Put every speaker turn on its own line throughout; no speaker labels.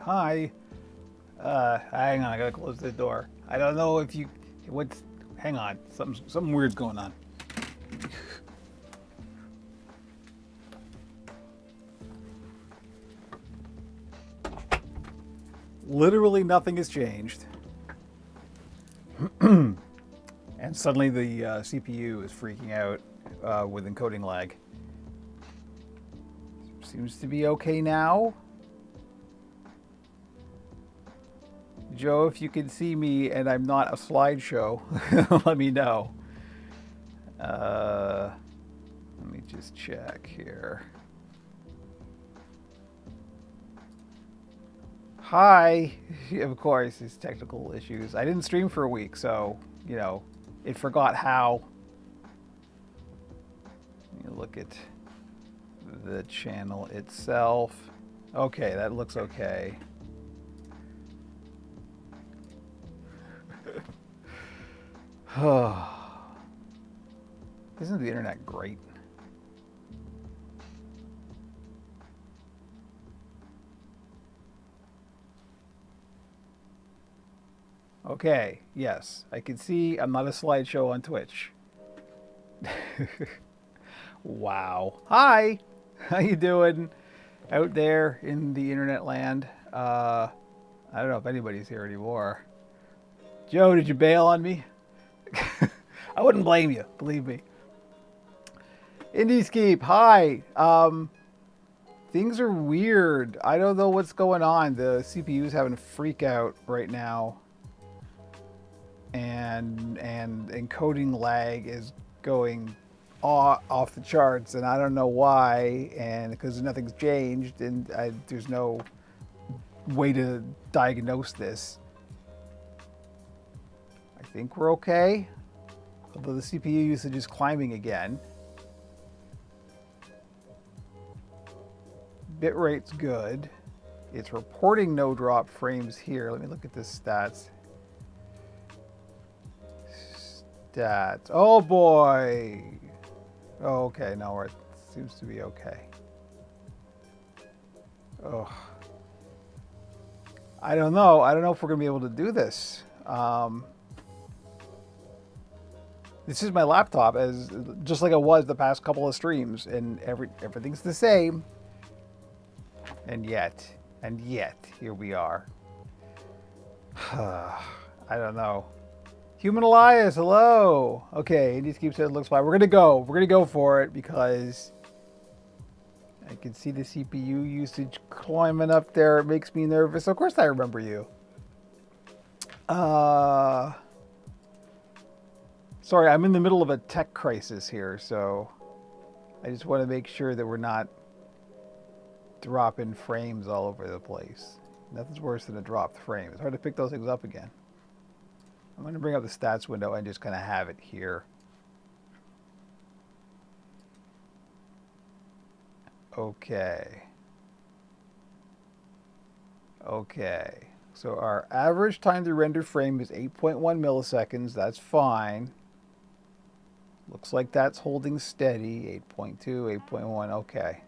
Hi. Hang on, I gotta close the door. I don't know if you. What's. Hang on. Something weird's going on. Literally nothing has changed. And suddenly the CPU is freaking out with encoding lag. Seems to be okay now. Joe, if you can see me and I'm not a slideshow, let me know. Let me just check here. Hi. Of course, it's technical issues. I didn't stream for a week, so, it forgot how. Let me look at the channel itself. Okay, that looks okay. Isn't the internet great? Okay, yes, I can see I'm not a slideshow on Twitch. Wow. Hi, how you doing out there in the internet land? I don't know if anybody's here anymore. Joe, did you bail on me? I wouldn't blame you, believe me. Indiescape, hi. Things are weird. I don't know what's going on. The CPU's having a freak out right now. And encoding lag is going off the charts, and I don't know why, and because nothing's changed, and there's no way to diagnose this. I think we're okay, although the CPU usage is climbing again. Bitrate's good. It's reporting no drop frames here. Let me look at the stats. Stats. Oh boy. Oh, okay, no, it seems to be okay. Oh. I don't know. I don't know if we're going to be able to do this. This is my laptop, just like it was the past couple of streams, and everything's the same. And yet, here we are. I don't know. Human Elias, hello. Okay, Indiescape said it looks fine. We're gonna go. We're gonna go for it because I can see the CPU usage climbing up there. It makes me nervous. Of course, I remember you. Sorry, I'm in the middle of a tech crisis here, so I just want to make sure that we're not dropping frames all over the place. Nothing's worse than a dropped frame. It's hard to pick those things up again. I'm going to bring up the stats window and just kind of have it here. Okay. Okay. So our average time to render frame is 8.1 milliseconds. That's fine. Looks like that's holding steady. 8.2, 8.1. Okay.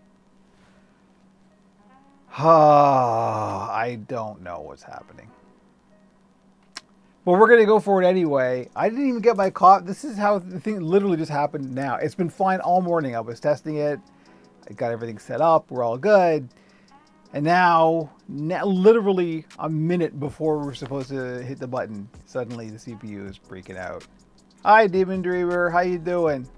I don't know what's happening. Well, we're going to go for it anyway. I didn't even get my coffee. This is how the thing literally just happened now. It's been fine all morning. I was testing it. I got everything set up. We're all good. And now literally a minute before we're supposed to hit the button, suddenly the CPU is freaking out. Hi, Demon Dreamer. How you doing?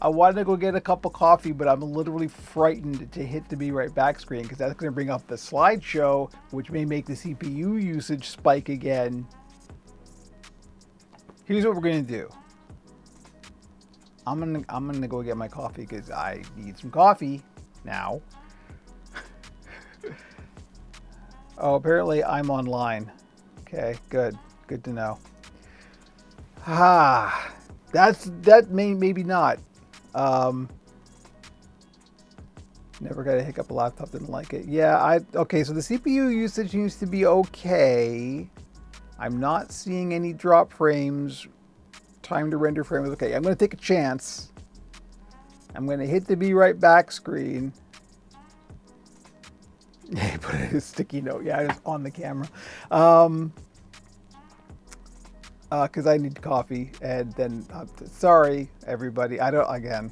I wanted to go get a cup of coffee, but I'm literally frightened to hit the Be Right Back screen because that's going to bring up the slideshow, which may make the CPU usage spike again. Here's what we're going to do. I'm gonna go get my coffee because I need some coffee now. Oh, apparently I'm online. Okay, good to know. That maybe not. Never got a hiccup. A laptop didn't like it. Yeah, okay, so the CPU usage seems to be okay. I'm not seeing any drop frames. Time to render frame is okay. I'm going to take a chance. I'm going to hit the Be Right Back screen. Yeah, put a sticky note. Yeah, it's on the camera. Because I need coffee, and then sorry everybody. I don't again.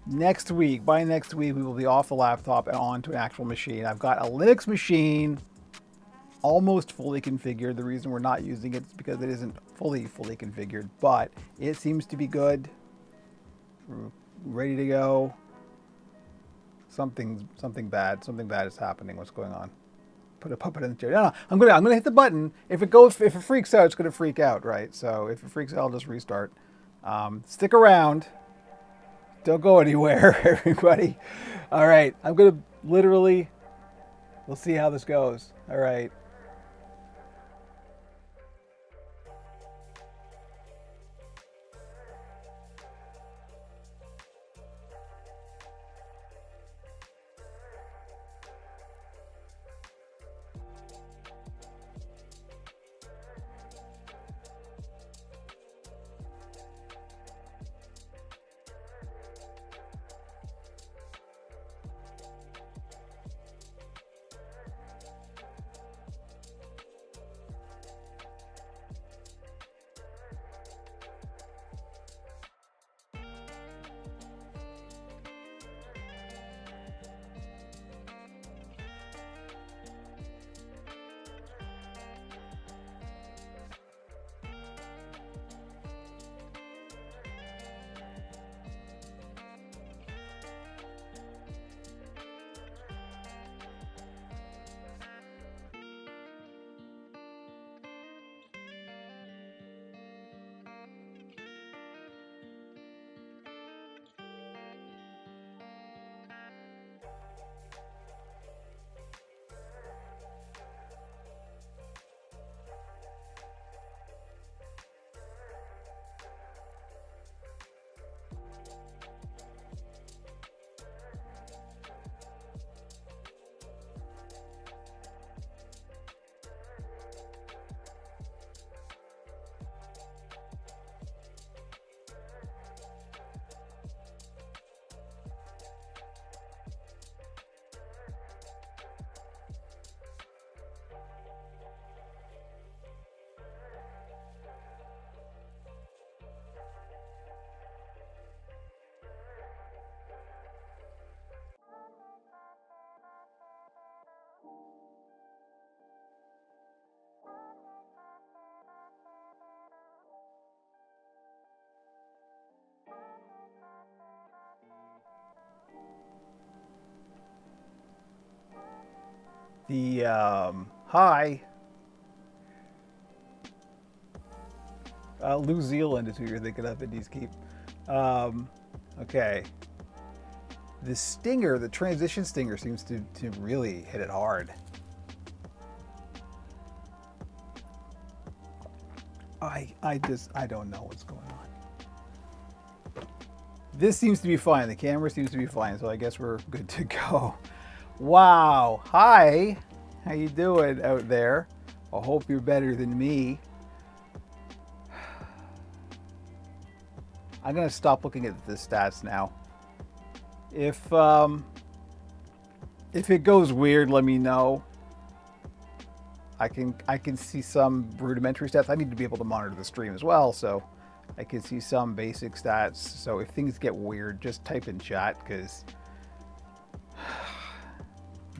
Next week, by next week, we will be off the laptop and onto an actual machine. I've got a Linux machine almost fully configured. The reason we're not using it is because it isn't fully configured, but it seems to be good. We're ready to go. Something bad is happening. What's going on? Put a puppet in the chair. No, I'm gonna hit the button. If it freaks out, it's gonna freak out, right? So if it freaks out, I'll just restart. Stick around. Don't go anywhere, everybody. All right, I'm gonna literally. We'll see how this goes. All right. The hi, New Zealand is who you're thinking of. Indies Keep. Okay. The stinger, the transition stinger, seems to really hit it hard. I don't know what's going on. This seems to be fine. The camera seems to be fine, so I guess we're good to go. Wow. Hi. How you doing out there? I hope you're better than me. I'm gonna stop looking at the stats now. If it goes weird, let me know. I can see some rudimentary stats. I need to be able to monitor the stream as well, so I can see some basic stats. So if things get weird, just type in chat, because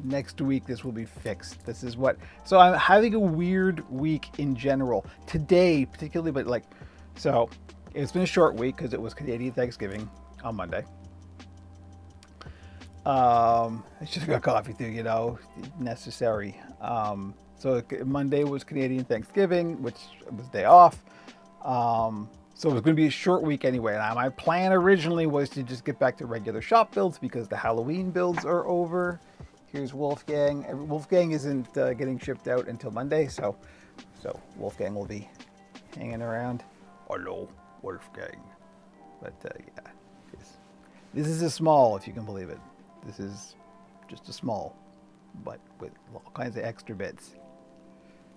next week this will be fixed. This is what. So I'm having a weird week in general today, particularly, but like, so it's been a short week because it was Canadian Thanksgiving on Monday. I should have got coffee too, you know, necessary. So Monday was Canadian Thanksgiving, which was day off. So it was going to be a short week anyway. And my plan originally was to just get back to regular shop builds because the Halloween builds are over. Here's Wolfgang. Wolfgang isn't getting shipped out until Monday, so Wolfgang will be hanging around. Hello, Wolfgang. But yeah, this is a small, if you can believe it. This is just a small, but with all kinds of extra bits.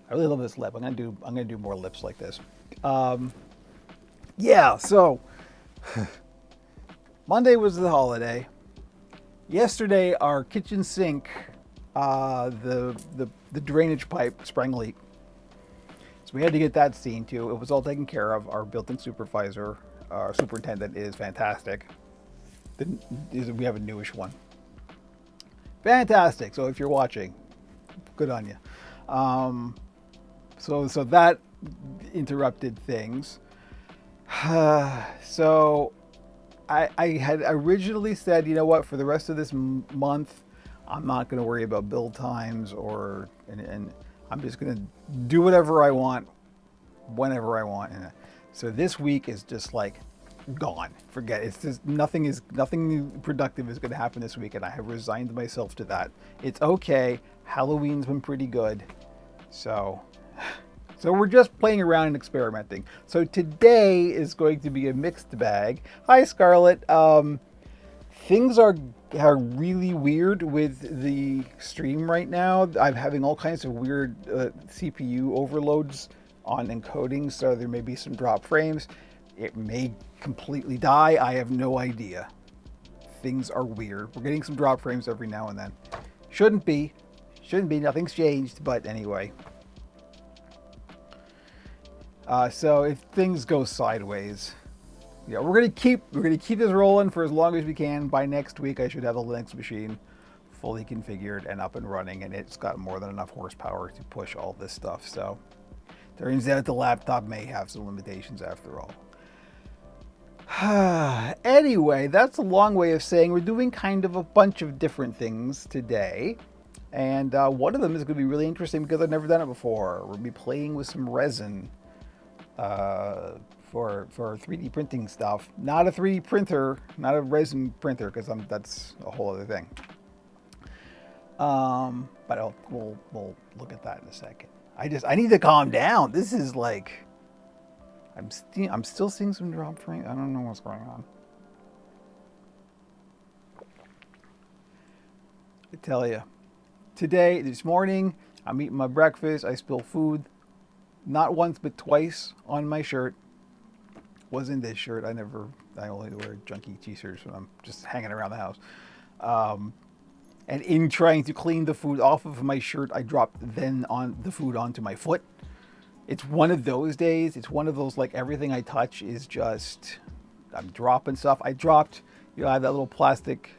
I really love this lip. I'm gonna do more lips like this. Yeah. So Monday was the holiday. Yesterday, our kitchen sink, the drainage pipe sprang a leak. So we had to get that seen to. It was all taken care of. Our built-in supervisor, our superintendent is fantastic. We have a newish one. Fantastic. So if you're watching, good on you. So that interrupted things. So I had originally said, you know what, for the rest of this month, I'm not going to worry about build times and I'm just going to do whatever I want, whenever I want. And so this week is just like gone. Forget it. It's just nothing productive is going to happen this week, and I have resigned myself to that. It's okay. Halloween's been pretty good, so we're just playing around and experimenting. So today is going to be a mixed bag. Hi, Scarlett. Things are really weird with the stream right now. I'm having all kinds of weird CPU overloads on encoding, so there may be some drop frames. It may completely die. I have no idea. Things are weird. We're getting some drop frames every now and then. Shouldn't be. Nothing's changed, but anyway. So if things go sideways, yeah, we're gonna keep this rolling for as long as we can. By next week, I should have the Linux machine fully configured and up and running, and it's got more than enough horsepower to push all this stuff. So turns out the laptop may have some limitations after all. Anyway, that's a long way of saying we're doing kind of a bunch of different things today. And one of them is going to be really interesting because I've never done it before. We'll be playing with some resin for 3D printing stuff. Not a 3D printer, not a resin printer, because that's a whole other thing. But we'll look at that in a second. I need to calm down. This is like, I'm still seeing some drop frame. I don't know what's going on. I tell you, this morning, I'm eating my breakfast. I spill food, not once but twice on my shirt. Wasn't this shirt. I only wear junky t-shirts when I'm just hanging around the house. And in trying to clean the food off of my shirt, I dropped the food onto my foot. It's one of those days. It's one of those, like, everything I touch is just, I'm dropping stuff. I dropped, I have that little plastic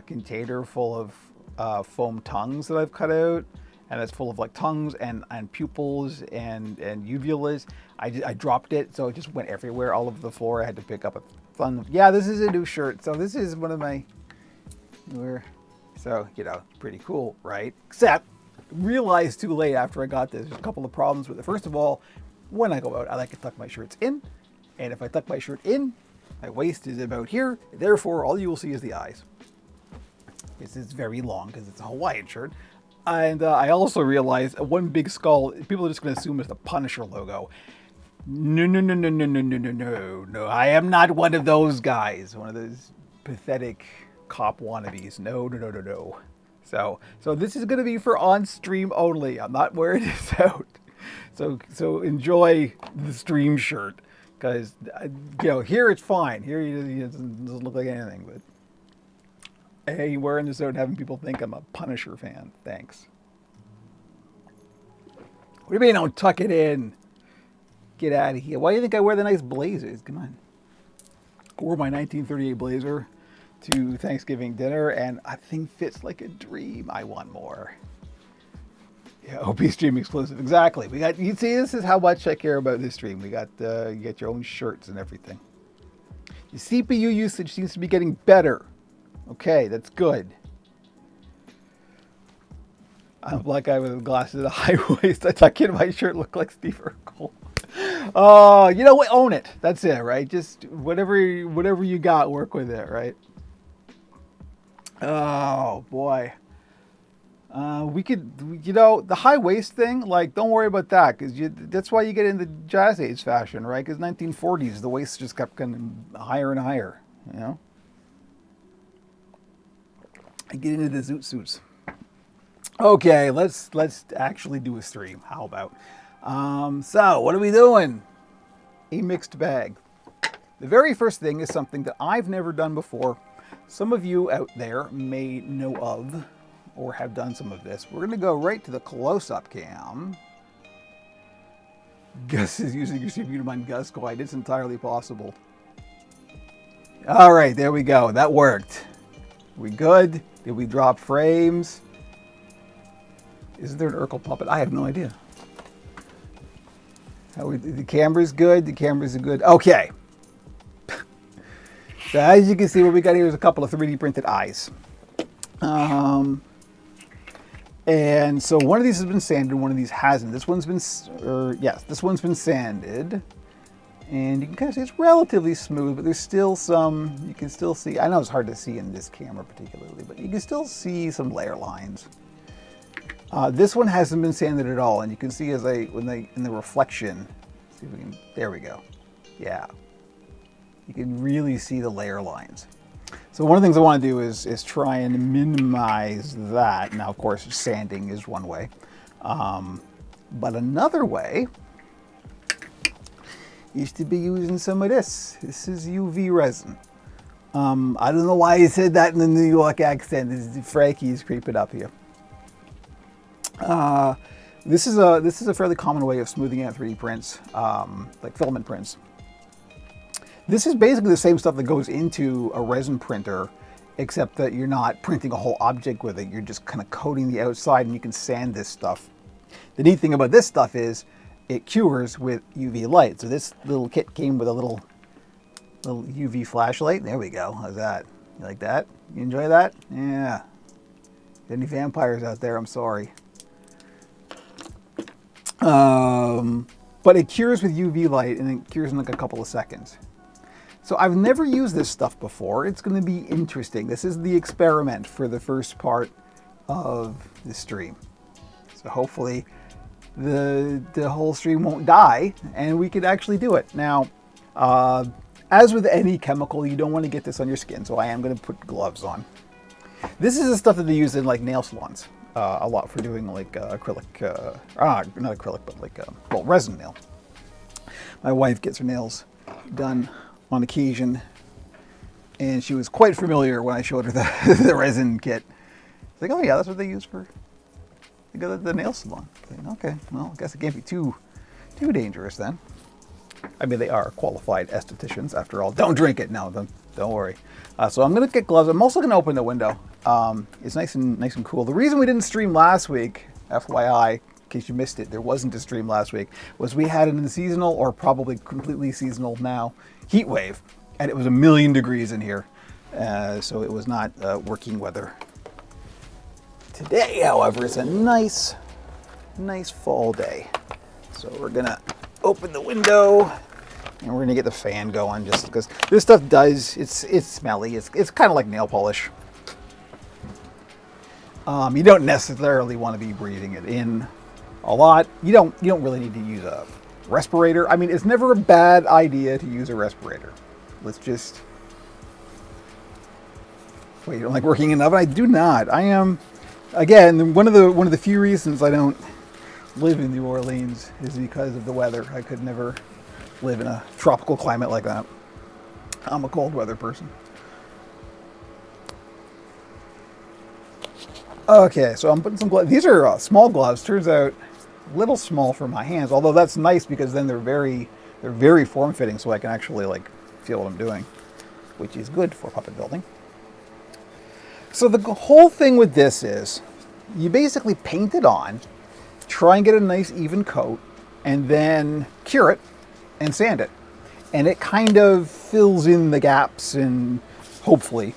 container full of foam tongues that I've cut out, and it's full of like tongues and pupils and uvulas. I dropped it, so it just went everywhere, all over the floor. I had to pick up a ton. Yeah, this is a new shirt. So this is one of my newer. So, pretty cool, right? Except, realized too late after I got this, there's a couple of problems with it. First of all, when I go out, I like to tuck my shirts in. And if I tuck my shirt in, my waist is about here. Therefore, all you will see is the eyes. This is very long because it's a Hawaiian shirt. And I also realized one big skull, people are just going to assume it's the Punisher logo. No. I am not one of those guys. One of those pathetic cop wannabes. No. So this is going to be for on stream only. I'm not wearing this out. So enjoy the stream shirt, because here it's fine. Here it doesn't look like anything. But hey, wearing this out and having people think I'm a Punisher fan. Thanks. What do you mean don't tuck it in? Get out of here. Why do you think I wear the nice blazers? Come on. I wore my 1938 blazer to Thanksgiving dinner, and I think fits like a dream. I want more. Yeah, OP stream exclusive. Exactly. You see, this is how much I care about this stream. You get your own shirts and everything. Your CPU usage seems to be getting better. Okay, that's good. I'm a black guy with glasses and a high waist. I tuck in my shirt, look like Steve Urkel. Oh, you know what? Own it. That's it, right? Just whatever you got, work with it, right? Oh boy. We could, the high waist thing, like, don't worry about that, because that's why you get into Jazz Age fashion, right? Because 1940s, the waist just kept getting higher and higher, I get into the zoot suits. Okay, let's actually do a stream. How about? So what are we doing? A mixed bag. The very first thing is something that I've never done before. some of you out there may know of or have done some of this. We're going to go right to the close-up cam. Gus is using your CPU to mine Gus Coin. It's entirely possible. All right, there we go. That worked. We good? Did we drop frames? Isn't there an Urkel puppet? I have no idea. The camera's good. The cameras are good. Okay. So as you can see, what we got here is a couple of 3D printed eyes. And so one of these has been sanded, one of these hasn't. This one's been, this one's been sanded. And you can kind of see it's relatively smooth, but there's still some, you can still see, I know it's hard to see in this camera particularly, but you can still see some layer lines. This one hasn't been sanded at all, and you can see in the reflection, see if we can, there we go. Yeah. You can really see the layer lines. So one of the things I want to do is try and minimize that. Now, of course, sanding is one way. But another way is to be using some of this. This is UV resin. I don't know why he said that in the New York accent. Frankie's creeping up here. This is a fairly common way of smoothing out 3D prints, like filament prints. This is basically the same stuff that goes into a resin printer, except that you're not printing a whole object with it. You're just kind of coating the outside, and you can sand this stuff. The neat thing about this stuff is it cures with UV light. So this little kit came with a little UV flashlight. There we go. How's that? You like that? You enjoy that? Yeah. Any vampires out there? I'm sorry. But it cures with UV light, and it cures in like a couple of seconds. So I've never used this stuff before. It's going to be interesting. This is the experiment for the first part of the stream. So hopefully the whole stream won't die and we could actually do it. Now, as with any chemical, you don't want to get this on your skin, so I am going to put gloves on. This is the stuff that they use in like nail salons a lot for doing like acrylic, not acrylic, but like, well, resin nail. My wife gets her nails done on occasion, and she was quite familiar when I showed her the resin kit. It's like, oh yeah, that's what they use for the nail salon. Like, okay, well, I guess it can't be too dangerous then. I mean, they are qualified estheticians after all. Don't drink it, no, don't worry. So I'm gonna get gloves. I'm also gonna open the window. It's nice and cool. The reason we didn't stream last week, FYI, in case you missed it, there wasn't a stream last week, was we had an unseasonal, or probably completely seasonal now, heat wave, and it was 1,000,000 degrees in here, so it was not working weather. Today, however, is a nice fall day, so we're gonna open the window and we're gonna get the fan going, just because this stuff it's smelly. It's kind of like nail polish. You don't necessarily want to be breathing it in a lot. You don't really need to use a respirator. I mean, it's never a bad idea to use a respirator. Let's just... Wait, you don't like working in an oven? I do not. I am, again, one of the few reasons I don't live in New Orleans is because of the weather. I could never live in a tropical climate like that. I'm a cold weather person. Okay, so I'm putting some gloves. These are small gloves. Turns out a little small for my hands, although that's nice because then they're very form-fitting, so I can actually like feel what I'm doing, which is good for puppet building. So the whole thing with this is you basically paint it on, try and get a nice even coat, and then cure it and sand it. And it kind of fills in the gaps, and hopefully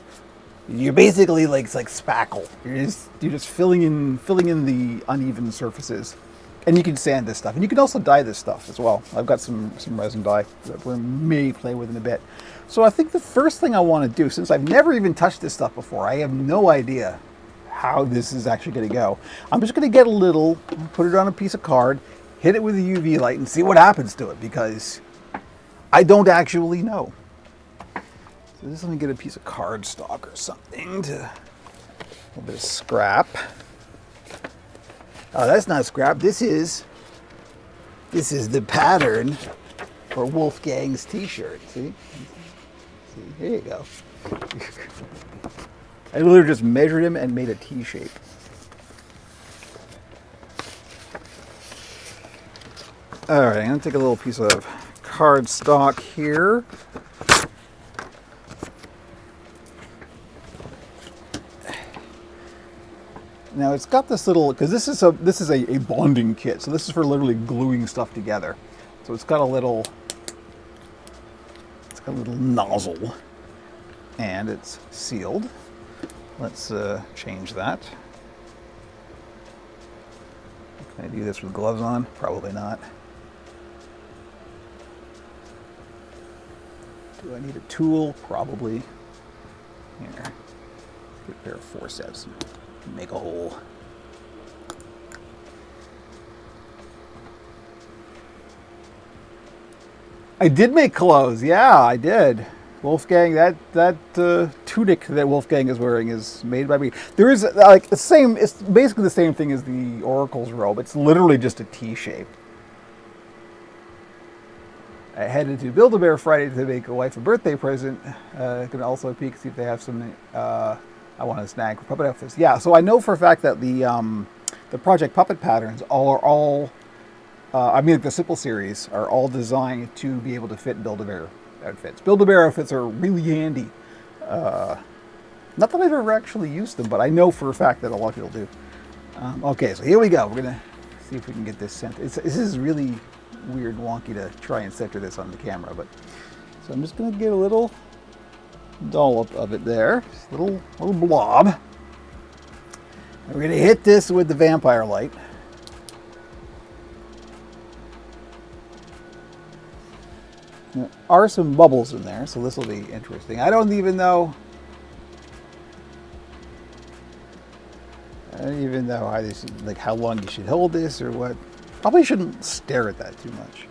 you're basically like, it's like spackle. You're just filling in the uneven surfaces. And you can sand this stuff. And you can also dye this stuff as well. I've got some resin dye that we may play with in a bit. So I think the first thing I want to do, since I've never even touched this stuff before, I have no idea how this is actually going to go. I'm just going to get a little, put it on a piece of card, hit it with a UV light, and see what happens to it, because I don't actually know. So just let me get a piece of cardstock or something to, a little bit of scrap. Oh, that's not scrap. This is the pattern for Wolfgang's t-shirt. See, here you go. I literally just measured him and made a T shape. All right, I'm gonna take a little piece of cardstock here. Now it's got this little, because this is a bonding kit, so this is for literally gluing stuff together. So it's got a little nozzle, and it's sealed. Let's change that. Can I do this with gloves on? Probably not. Do I need a tool? Probably. Here, get a pair of forceps and make a hole. I did make clothes. Yeah, I did. Wolfgang, that tunic that Wolfgang is wearing is made by me. There is like the same. It's basically the same thing as the Oracle's robe. It's literally just a T shape. I headed to Build-A-Bear Friday to make a wife a birthday present. Can also peek, see if they have some. I want to snag for puppet outfits. Yeah, so I know for a fact that the Project Puppet patterns are all. I mean, the Simple series are all designed to be able to fit Build-A-Bear outfits. Build-A-Bear outfits are really handy. Not that I've ever actually used them, but I know for a fact that a lot of people do. Okay, so here we go. We're gonna see if we can get this centered. This is really weird, wonky to try and center this on the camera, but so I'm just gonna get a little dollop of it there, just a little blob. And we're gonna hit this with the vampire light. There are some bubbles in there, so this will be interesting. I don't even know how this, like how long you should hold this or what. Probably shouldn't stare at that too much.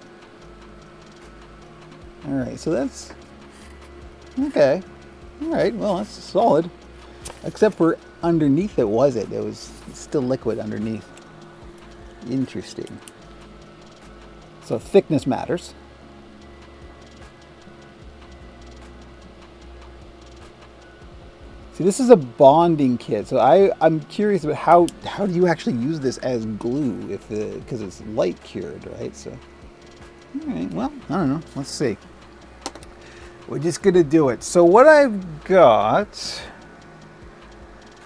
All right, so that's okay. All right, well that's solid. Except for underneath it wasn't. It was still liquid underneath. Interesting. So thickness matters. See, this is a bonding kit, so I'm curious about how do you actually use this as glue because it's light cured, right? So, all right, well, I don't know. Let's see. We're just gonna do it. So what I've got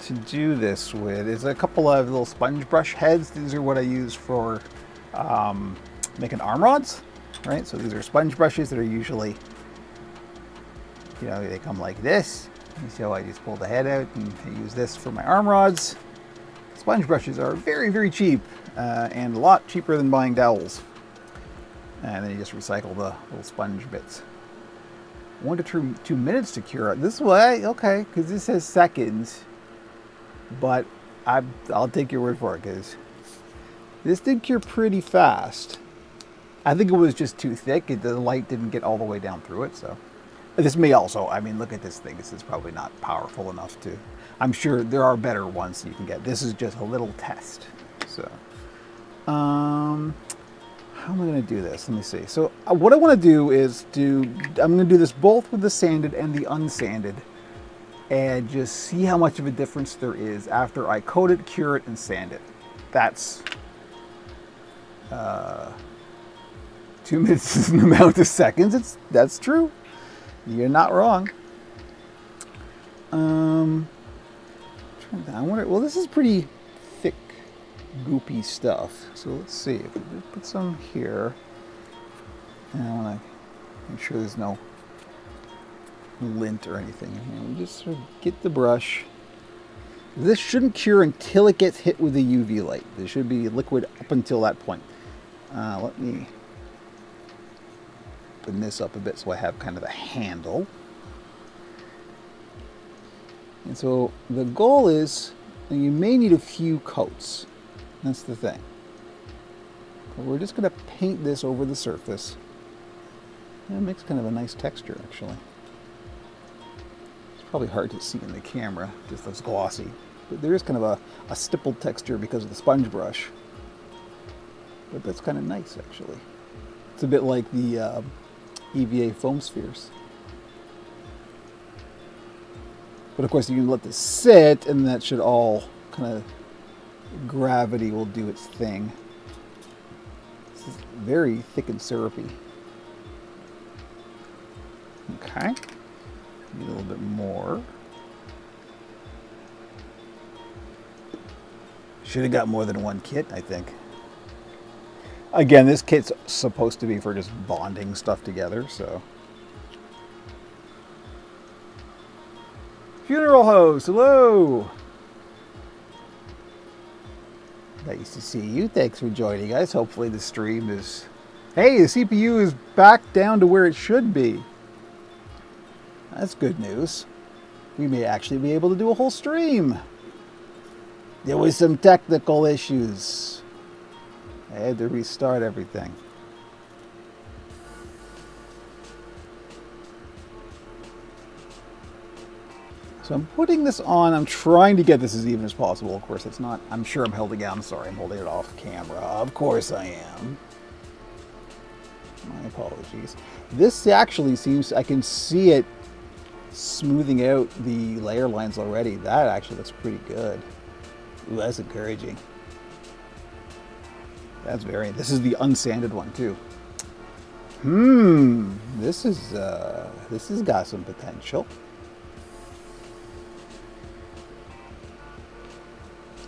to do this with is a couple of little sponge brush heads. These are what I use for making arm rods, right? So these are sponge brushes that are usually, they come like this. So I just pull the head out and I use this for my arm rods. Sponge brushes are very, very cheap and a lot cheaper than buying dowels. And then you just recycle the little sponge bits. 1 to 2 minutes to cure it. This way, okay, because this says seconds. But I'll take your word for it because this did cure pretty fast. I think it was just too thick. The light didn't get all the way down through it, so. This may also, I mean, look at this thing. This is probably not powerful enough to, I'm sure there are better ones you can get. This is just a little test. So, how am I going to do this? Let me see. So what I want to do is I'm going to do this both with the sanded and the unsanded and just see how much of a difference there is after I coat it, cure it, and sand it. That's 2 minutes is an amount of seconds. That's true. You're not wrong. I wonder. Well, this is pretty thick, goopy stuff. So let's see. If we put some here, and I want to make sure there's no lint or anything. And we just sort of get the brush. This shouldn't cure until it gets hit with the UV light. There should be liquid up until that point. Let me open this up a bit so I have kind of a handle. And so the goal is, and you may need a few coats. That's the thing. But we're just going to paint this over the surface. And it makes kind of a nice texture, actually. It's probably hard to see in the camera, just looks glossy. But there is kind of a stippled texture because of the sponge brush. But that's kind of nice, actually. It's a bit like the EVA foam spheres. But of course, you can let this sit, and that should all kind of gravity will do its thing. This is very thick and syrupy. Okay, need a little bit more. Should have got more than one kit, I think. Again, this kit's supposed to be for just bonding stuff together, so. Funeral host, hello! Nice to see you. Thanks for joining us. Hopefully the stream is... Hey, the CPU is back down to where it should be. That's good news. We may actually be able to do a whole stream. There was some technical issues. I had to restart everything. So I'm putting this on. I'm trying to get this as even as possible. Of course, it's not. I'm sure I'm holding it. I'm sorry. I'm holding it off camera. Of course I am. My apologies. This actually seems... I can see it smoothing out the layer lines already. That actually looks pretty good. Ooh, that's encouraging. That's very... This is the unsanded one too. This has got some potential.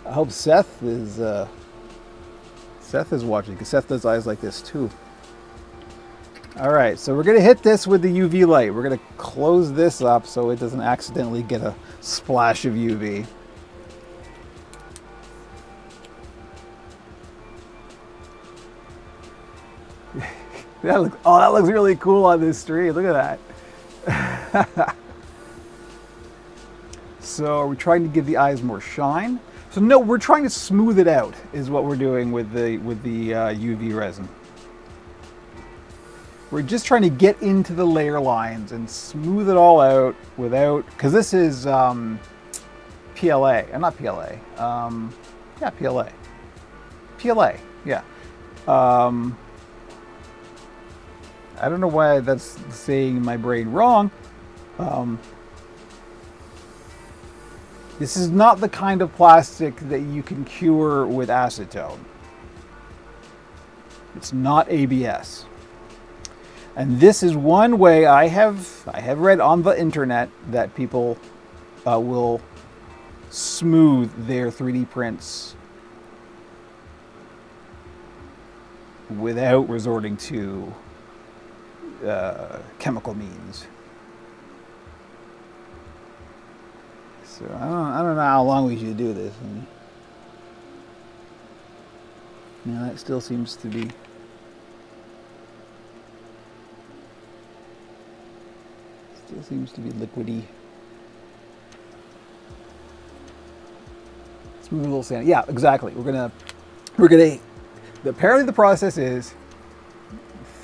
I hope Seth is watching, because Seth does eyes like this too. All right, so we're gonna hit this with the UV light. We're gonna close this up so it doesn't accidentally get a splash of UV. That looks really cool on this stream. Look at that. So are we trying to give the eyes more shine? So no, we're trying to smooth it out is what we're doing with the UV resin. We're just trying to get into the layer lines and smooth it all out without, because this is PLA, not PLA, yeah, PLA, yeah. I don't know why that's saying in my brain wrong. This is not the kind of plastic that you can cure with acetone. It's not ABS. And this is one way I have read on the internet that people will smooth their 3D prints without resorting to chemical means. So I don't know how long we should do this. Now that still seems to be. Still seems to be liquidy. Smooth a little sand. Yeah, exactly. We're gonna. Apparently the process is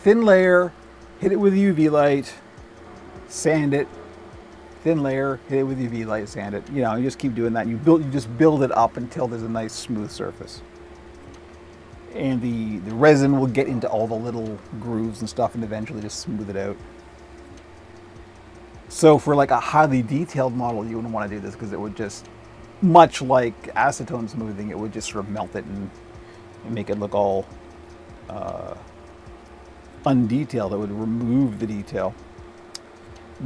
thin layer, hit it with UV light, sand it. Thin layer, hit it with UV light, sand it. You know, you just keep doing that. You just build it up until there's a nice smooth surface. And the resin will get into all the little grooves and stuff and eventually just smooth it out. So for like a highly detailed model, you wouldn't want to do this because it would just, much like acetone smoothing, it would just sort of melt it and make it look all undetailed. It would remove the detail.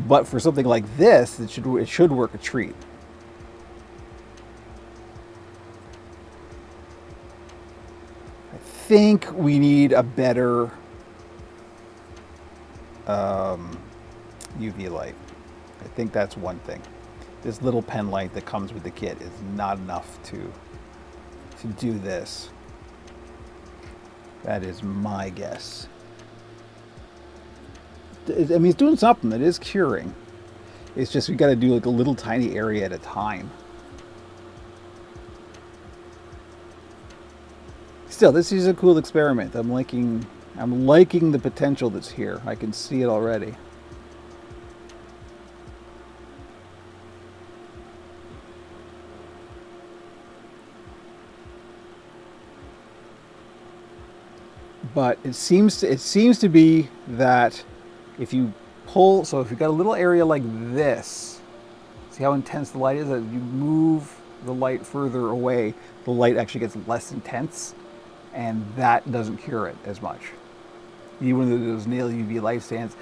But for something like this, it should work a treat. I think we need a better UV light. I think that's one thing. This little pen light that comes with the kit is not enough to do this. That is my guess. I mean, it's doing something. It is curing. It's just we got to do like a little tiny area at a time. Still, this is a cool experiment. I'm liking the potential that's here. I can see it already. But it seems to be that if you pull, so if you've got a little area like this, See how intense the light is? As you move the light further away, the light actually gets less intense, and that doesn't cure it as much. Even with those nail UV light stands,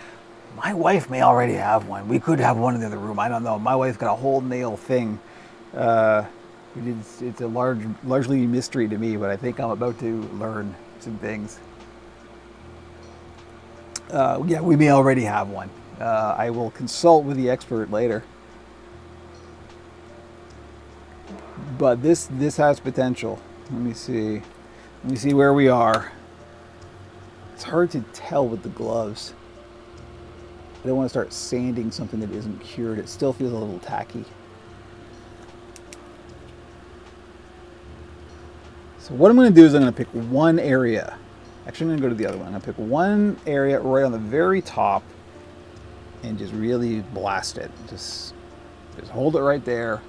my wife may already have one. We could have one in the other room. I don't know. My wife's got a whole nail thing. It's a largely mystery to me, but I think I'm about to learn some things. Yeah, we may already have one. I will consult with the expert later. But this has potential. Let me see. Let me see where we are. It's hard to tell with the gloves. I don't want to start sanding something that isn't cured. It still feels a little tacky. So what I'm going to do is I'm going to pick one area. Actually, I'm going to go to the other one. I'm going to pick one area right on the very top and just really blast it. Just hold it right there.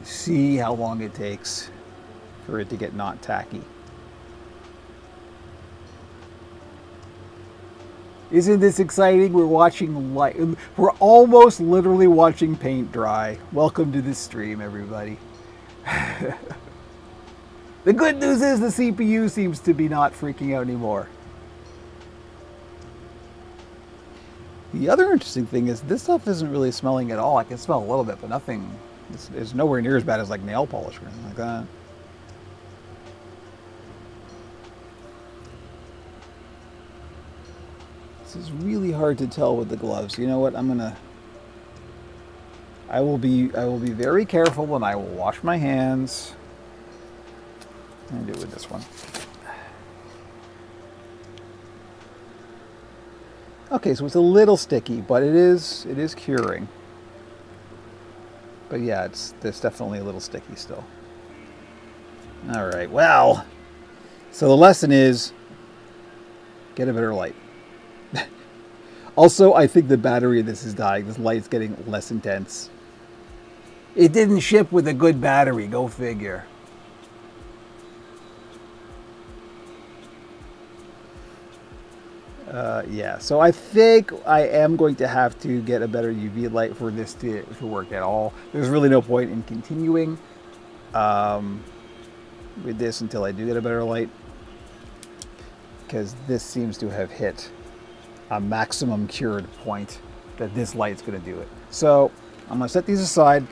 See how long it takes for it to get not tacky. Isn't this exciting? We're watching light. We're almost literally watching paint dry. Welcome to this stream, everybody. The good news is the CPU seems to be not freaking out anymore. The other interesting thing is this stuff isn't really smelling at all. I can smell a little bit, but nothing. It's nowhere near as bad as like nail polish or anything like that. This is really hard to tell with the gloves. You know what? I will be very careful and I will wash my hands. I'm gonna do it with this one. Okay, so it's a little sticky, but it is curing. But yeah, it's definitely a little sticky still. All right, well, so the lesson is get a better light. Also, I think the battery of this is dying. This light's getting less intense. It didn't ship with a good battery, go figure. Yeah, so I think I am going to have to get a better UV light for this to work at all. There's really no point in continuing with this until I do get a better light, because this seems to have hit a maximum cured point that this light's going to do it. So I'm going to set these aside.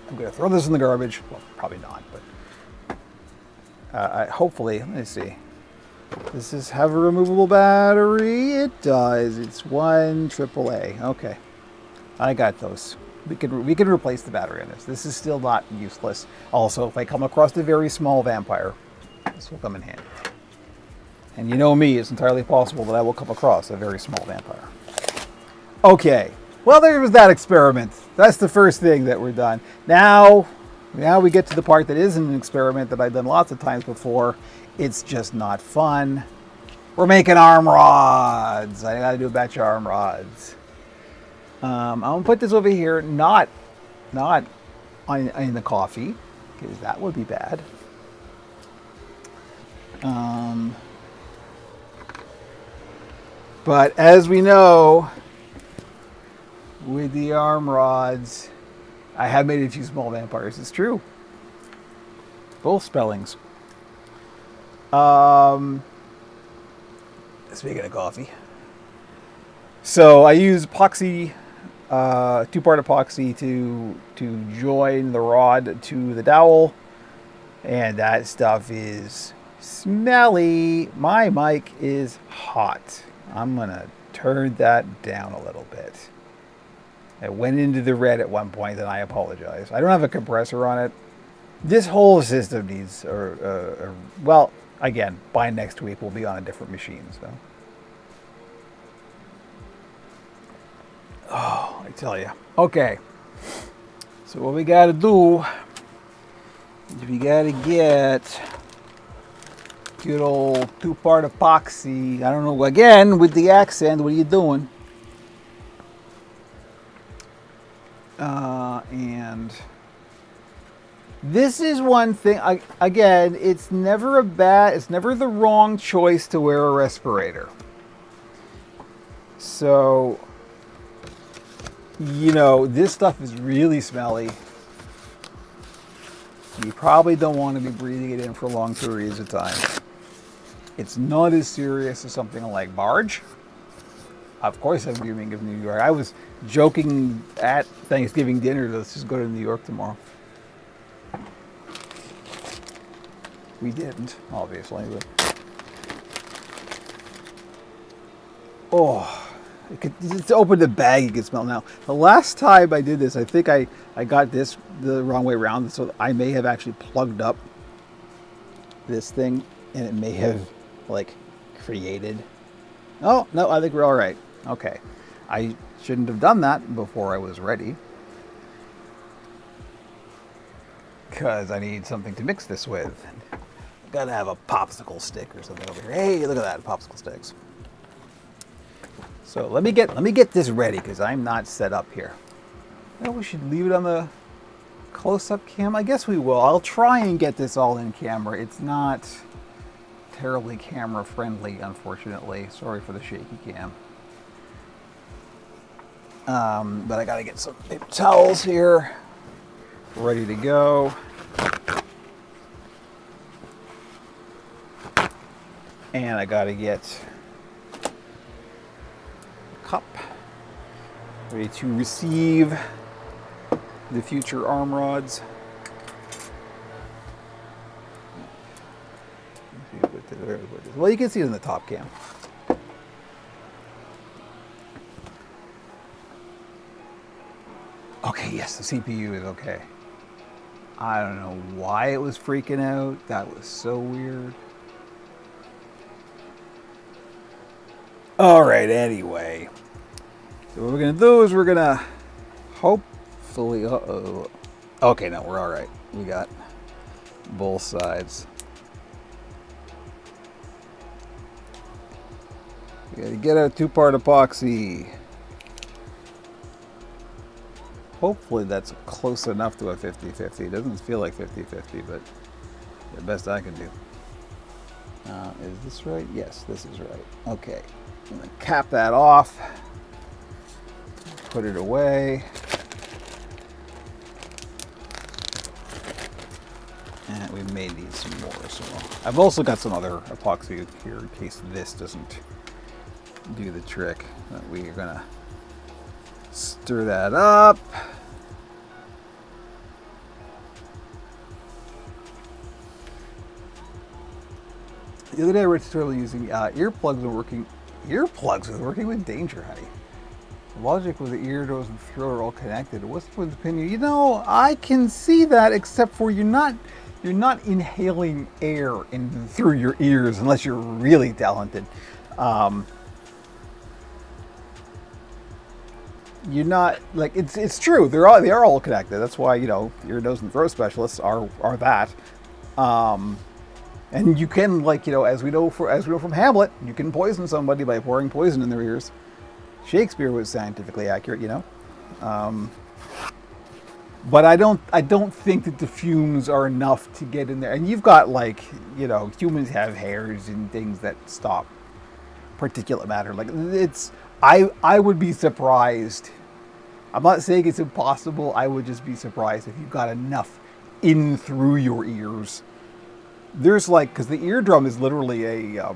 I'm going to throw this in the garbage. Well, probably not, but hopefully, let me see. Does this have a removable battery? It does. It's 1 AAA. Okay, I got those. We can replace the battery on this. This is still not useless. Also, if I come across a very small vampire, this will come in handy. And you know me, it's entirely possible that I will come across a very small vampire. Okay, well, there was that experiment. That's the first thing that we're done. Now we get to the part that isn't an experiment that I've done lots of times before. It's just not fun. We're making arm rods. I gotta do a batch of arm rods. I'm gonna put this over here, not in the coffee, because that would be bad. But as we know, with the arm rods, I have made a few small vampires. It's true. Both spellings. Speaking of coffee. So I use epoxy, two-part epoxy to join the rod to the dowel. And that stuff is smelly. My mic is hot. I'm going to turn that down a little bit. It went into the red at one point, and I apologize. I don't have a compressor on it. This whole system needs, well, again, by next week we'll be on a different machine. So, oh, I tell you. Okay. So what we got to do is we got to get good old two-part epoxy. I don't know. Again, with the accent, what are you doing? And this is one thing. Again, it's never the wrong choice to wear a respirator. So You know, this stuff is really smelly. You probably don't want to be breathing it in for long periods of time. It's not as serious as something like Barge. Of course, I'm dreaming of New York. I was joking at Thanksgiving dinner, let's just go to New York tomorrow. We didn't, obviously, but oh, it's open the bag, you can smell now. The last time I did this, I think I got this the wrong way around, so I may have actually plugged up this thing, and it may have, like, created... Oh, no, I think we're all right. Okay. I shouldn't have done that before I was ready, because I need something to mix this with. Gotta have a popsicle stick or something over here. Hey, look at that, popsicle sticks. So let me get this ready because I'm not set up here. Well, we should leave it on the close-up cam. I guess we will. I'll try and get this all in camera. It's not terribly camera friendly, unfortunately. Sorry for the shaky cam. But I gotta get some paper towels here, ready to go. And I gotta get a cup ready to receive the future arm rods. Well, you can see it in the top cam. Okay, yes, the CPU is okay. I don't know why it was freaking out. That was so weird. All right, anyway. So what we're going to do is we're going to hopefully... Uh-oh. Okay, no, we're all right. We got both sides. We got to get out two-part epoxy. Hopefully that's close enough to a 50-50. It doesn't feel like 50-50, but the best I can do. Is this right? Yes, this is right. Okay. I'm going to cap that off. Put it away. And we may need some more. So I've also got some other epoxy here in case this doesn't do the trick. We are going to stir that up. The other day I was totally using earplugs were working with Danger Honey. The logic was the ear, nose, and throat are all connected. What's the opinion? You know, I can see that, except for you're not inhaling air in through your ears unless you're really talented. You're not, like, it's true. They are all connected. That's why, you know, ear, nose, and throat specialists are that. And you can, like, you know, as we know from Hamlet, you can poison somebody by pouring poison in their ears. Shakespeare was scientifically accurate, you know. But I don't think that the fumes are enough to get in there. And you've got, like, you know, humans have hairs and things that stop particulate matter. Like, I would be surprised. I'm not saying it's impossible. I would just be surprised if you got enough in through your ears. There's, like, because the eardrum is literally a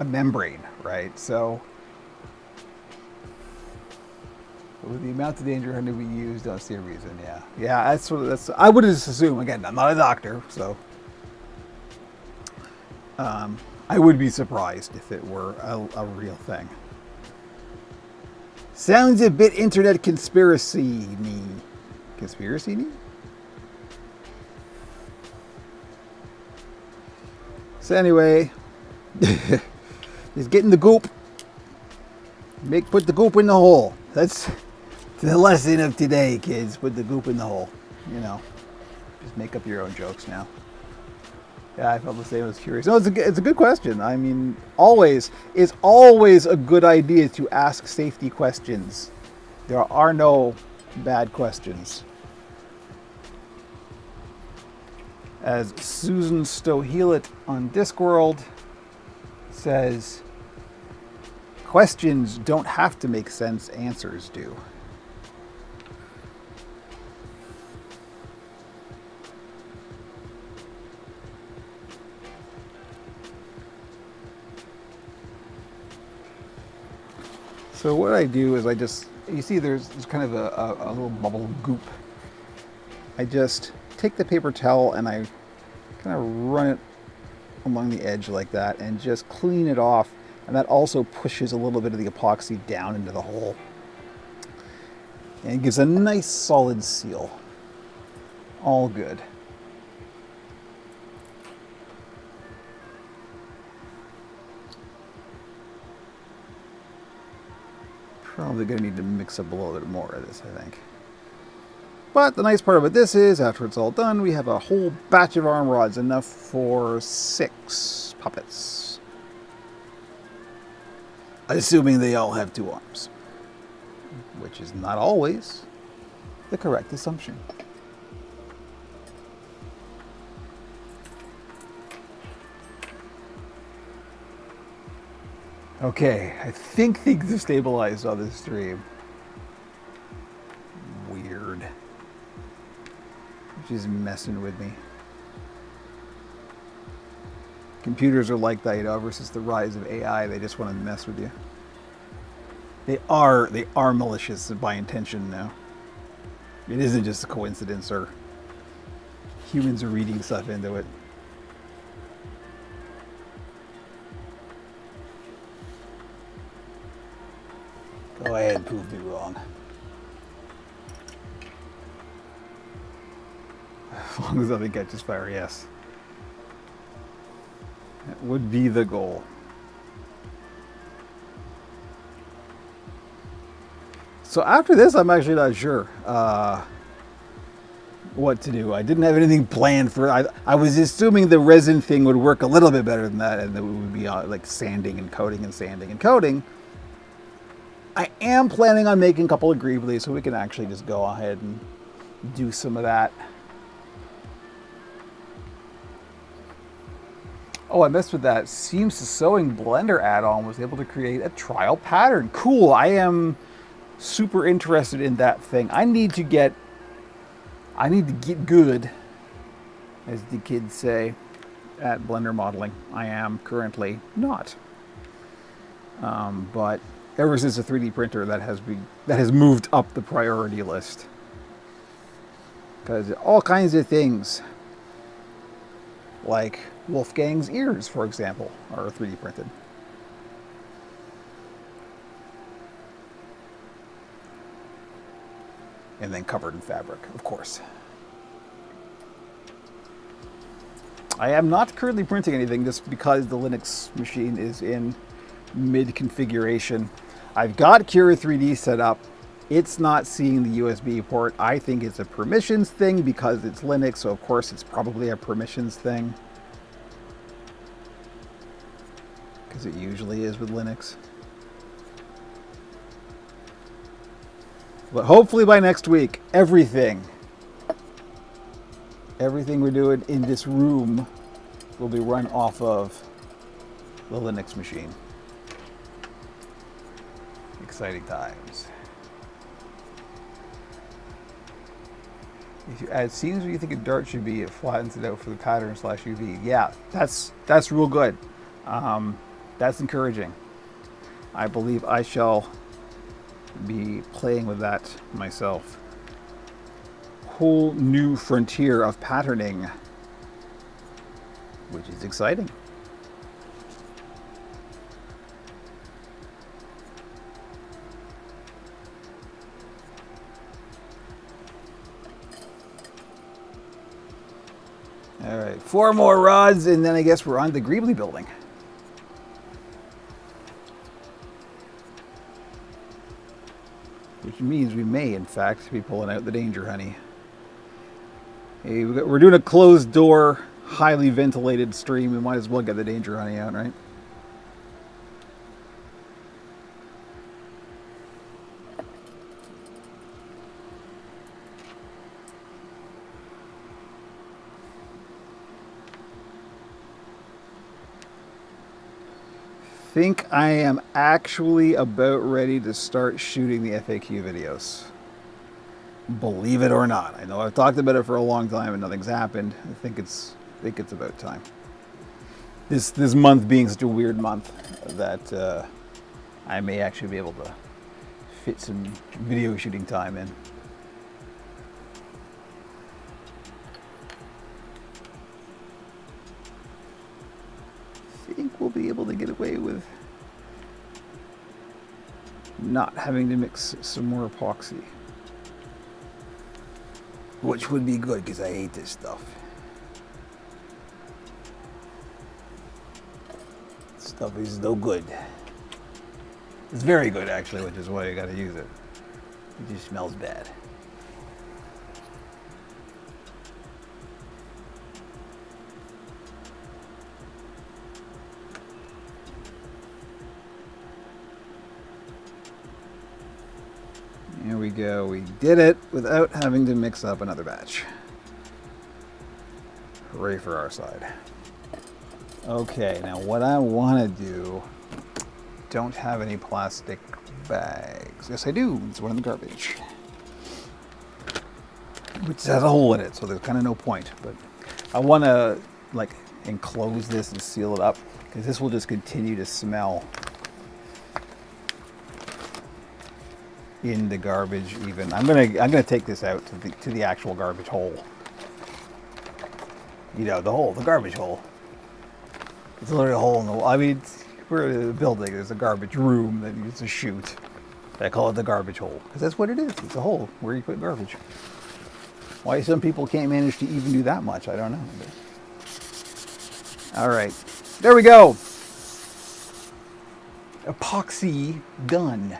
membrane, right? So with the amount of Danger Honey we use, don't see a reason. Yeah. That's. I would just assume. Again, I'm not a doctor, so I would be surprised if it were a real thing. Sounds a bit internet conspiracy-y. Conspiracy-y? So anyway, just getting the goop. Put the goop in the hole. That's the lesson of today, kids. Put the goop in the hole. You know, just make up your own jokes now. Yeah, I felt the same. I was curious. No, it's a good question. I mean, it's always a good idea to ask safety questions. There are no bad questions. As Susan Stohelit on Discworld says, questions don't have to make sense, answers do. So what I do is you see there's kind of a little bubble of goop. I just take the paper towel and I kind of run it along the edge like that and just clean it off. And that also pushes a little bit of the epoxy down into the hole. And it gives a nice solid seal. All good. Probably going to need to mix up a little bit more of this, I think. But the nice part about this is, after it's all done, we have a whole batch of arm rods, enough for 6 puppets. Assuming they all have 2 arms. Which is not always the correct assumption. Okay, I think things have stabilized on this stream. Weird. She's messing with me. Computers are like that, ever since the rise of AI, they just want to mess with you. They are malicious by intention now. It isn't just a coincidence or humans are reading stuff into it. Go ahead and prove me wrong. As long as nothing catches fire, yes. That would be the goal. So after this, I'm actually not sure what to do. I didn't have anything planned for it. I was assuming the resin thing would work a little bit better than that, and that it would be like sanding and coating and sanding and coating. I am planning on making a couple of greeblies so we can actually just go ahead and do some of that. Oh, I messed with that Seams to Sewing Blender add-on. Was able to create a trial pattern. Cool. I am super interested in that thing. I need to get good, as the kids say, at Blender modeling. I am currently not. But ever since a 3D printer, that has moved up the priority list. Because all kinds of things, like Wolfgang's ears, for example, are 3D printed. And then covered in fabric, of course. I am not currently printing anything just because the Linux machine is in mid-configuration. I've got Cura 3D set up. It's not seeing the USB port. I think it's a permissions thing because it's Linux, so of course it's probably a permissions thing. Because it usually is with Linux. But hopefully by next week, everything we're doing in this room will be run off of the Linux machine. Exciting times. If you add seams where you think a dart should be, it flattens it out for the pattern / UV. Yeah, that's real good. That's encouraging. I believe I shall be playing with that myself. Whole new frontier of patterning, which is exciting. All right, 4 more rods, and then I guess we're on the Greebly building. Which means we may, in fact, be pulling out the Danger Honey. Hey, we're doing a closed door, highly ventilated stream. We might as well get the Danger Honey out, right? Think I am actually about ready to start shooting the FAQ videos. Believe it or not. I know I've talked about it for a long time and nothing's happened. I think it's about time. This month being such a weird month that I may actually be able to fit some video shooting time in. I think we'll be able to get away with not having to mix some more epoxy, which would be good because I hate this stuff. This stuff is no good. It's very good, actually, which is why you gotta use it. It just smells bad. Here we go. We did it without having to mix up another batch. Hooray for our side. Okay, now what I want to do, don't have any plastic bags. Yes, I do. It's one in the garbage, which has a hole in it, so there's kind of no point. But I want to like enclose this and seal it up because this will just continue to smell in the garbage. Even I'm gonna take this out to the actual garbage hole. You know, the garbage hole. It's literally a hole in the wall. I mean, we're in a building. There's a garbage room that needs a chute. I call it the garbage hole because that's what it is. It's a hole where you put garbage. Why some people can't manage to even do that much, I don't know. All right, there we go. Epoxy done.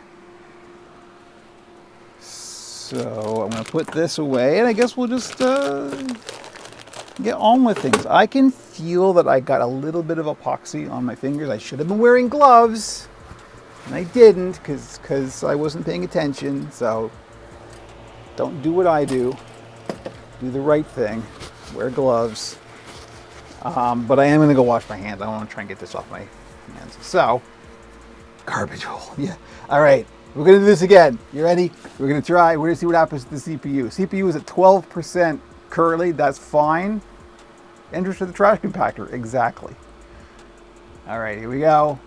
So I'm going to put this away, and I guess we'll just get on with things. I can feel that I got a little bit of epoxy on my fingers. I should have been wearing gloves, and I didn't because I wasn't paying attention. So don't do what I do. Do the right thing. Wear gloves. But I am going to go wash my hands. I want to try and get this off my hands. So, garbage hole. Yeah. All right. We're going to do this again. You ready? We're going to try. We're going to see what happens to the CPU. CPU is at 12% currently. That's fine. Enter to the trash compactor. Exactly. All right, here we go.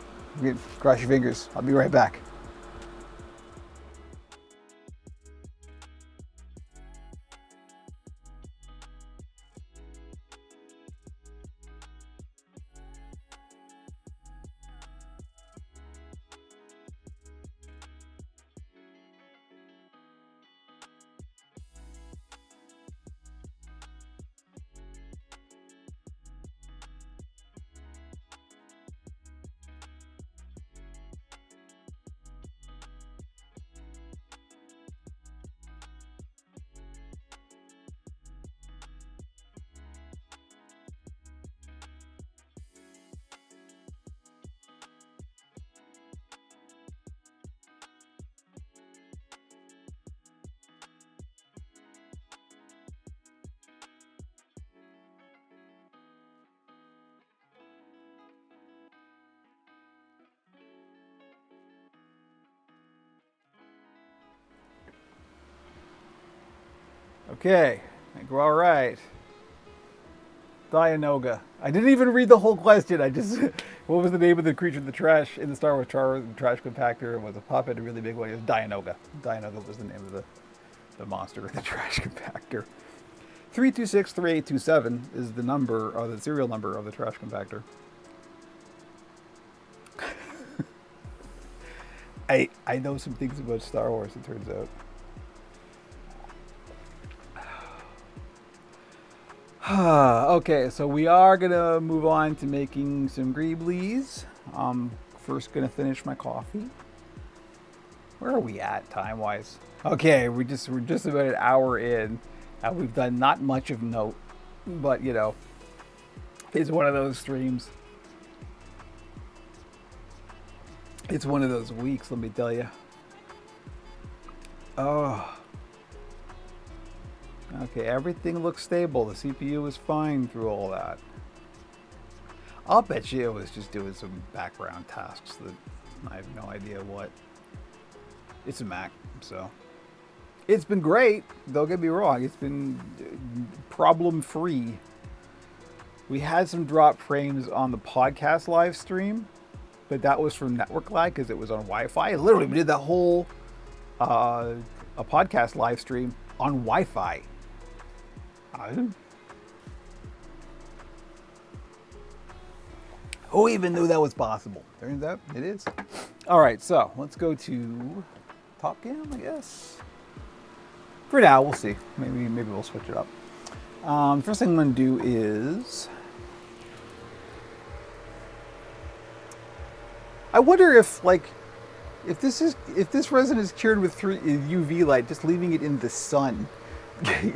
Cross your fingers. I'll be right back. Okay, I think we're all right. Dianoga. I didn't even read the whole question. I just, what was the name of the creature in the trash, in the Star Wars trash compactor? It was a puppet, a really big one. It was Dianoga. Dianoga was the name of the monster in the trash compactor. 3263827 is the number, or the serial number of the trash compactor. I know some things about Star Wars, it turns out. Okay, so we are gonna move on to making some greeblies. First gonna finish my coffee. Where are we at time-wise? Okay, we're just about an hour in. We've done not much of note, but you know, it's one of those streams. It's one of those weeks, let me tell you. Oh. Okay, everything looks stable. The CPU is fine through all that. I'll bet you it was just doing some background tasks that I have no idea what. It's a Mac, so. It's been great, don't get me wrong. It's been problem-free. We had some drop frames on the podcast live stream, but that was from network lag because it was on Wi-Fi. Literally, we did that whole uh, a podcast live stream on Wi-Fi. Who even knew that was possible? Turns out it is. All right, so let's go to Top Cam, I guess. For now, we'll see. Maybe we'll switch it up. First thing I'm going to do is, I wonder if this resin is cured with UV light, just leaving it in the sun,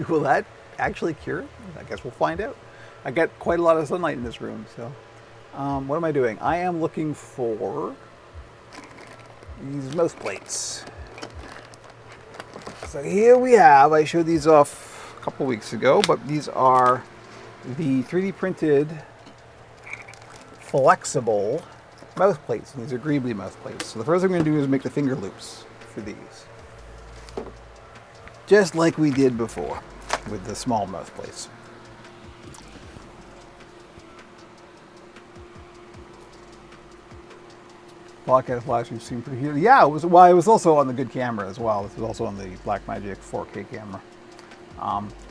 will that actually cure it? I guess we'll find out. I got quite a lot of sunlight in this room, so. What am I doing? I am looking for these mouth plates. So here we have, I showed these off a couple weeks ago, but these are the 3D printed flexible mouth plates. These are Greebly mouth plates. So the first thing I'm going to do is make the finger loops for these. Just like we did before with the small mouth plates. Podcast live stream seemed pretty huge. Yeah, it was. Well, it was also on the good camera as well. This was also on the Blackmagic 4K camera.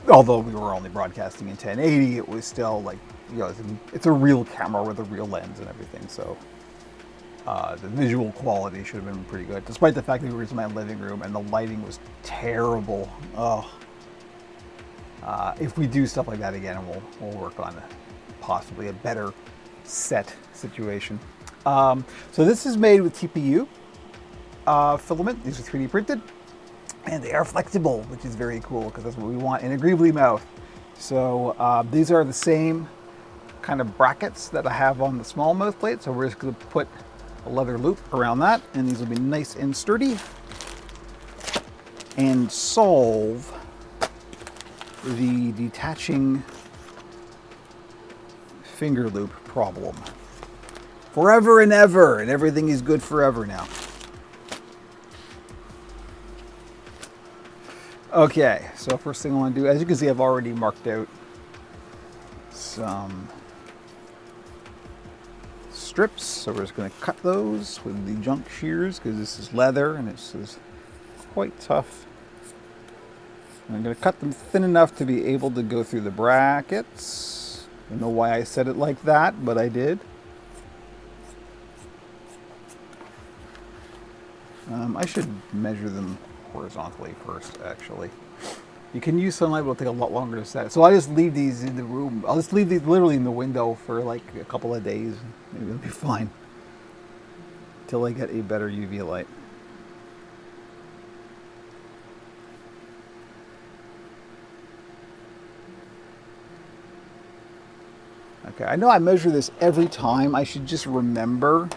Although we were only broadcasting in 1080, it was still like, it's a real camera with a real lens and everything. So the visual quality should have been pretty good, despite the fact that we were in my living room and the lighting was terrible. Oh, if we do stuff like that again, we'll work on possibly a better set situation. So this is made with TPU filament. These are 3D printed, and they are flexible, which is very cool because that's what we want in a Greebly mouth. So these are the same kind of brackets that I have on the small mouth plate. So we're just going to put a leather loop around that, and these will be nice and sturdy and solve the detaching finger loop problem. Forever and ever, and everything is good forever now. Okay, so first thing I want to do, as you can see, I've already marked out some strips. So we're just going to cut those with the junk shears because this is leather and this is quite tough. I'm going to cut them thin enough to be able to go through the brackets. I don't know why I said it like that, but I did. I should measure them horizontally first, actually. You can use sunlight, but it'll take a lot longer to set. So I just leave these in the room. I'll just leave these literally in the window for like a couple of days. Maybe it'll be fine. Until I get a better UV light. Okay, I know I measure this every time. I should just remember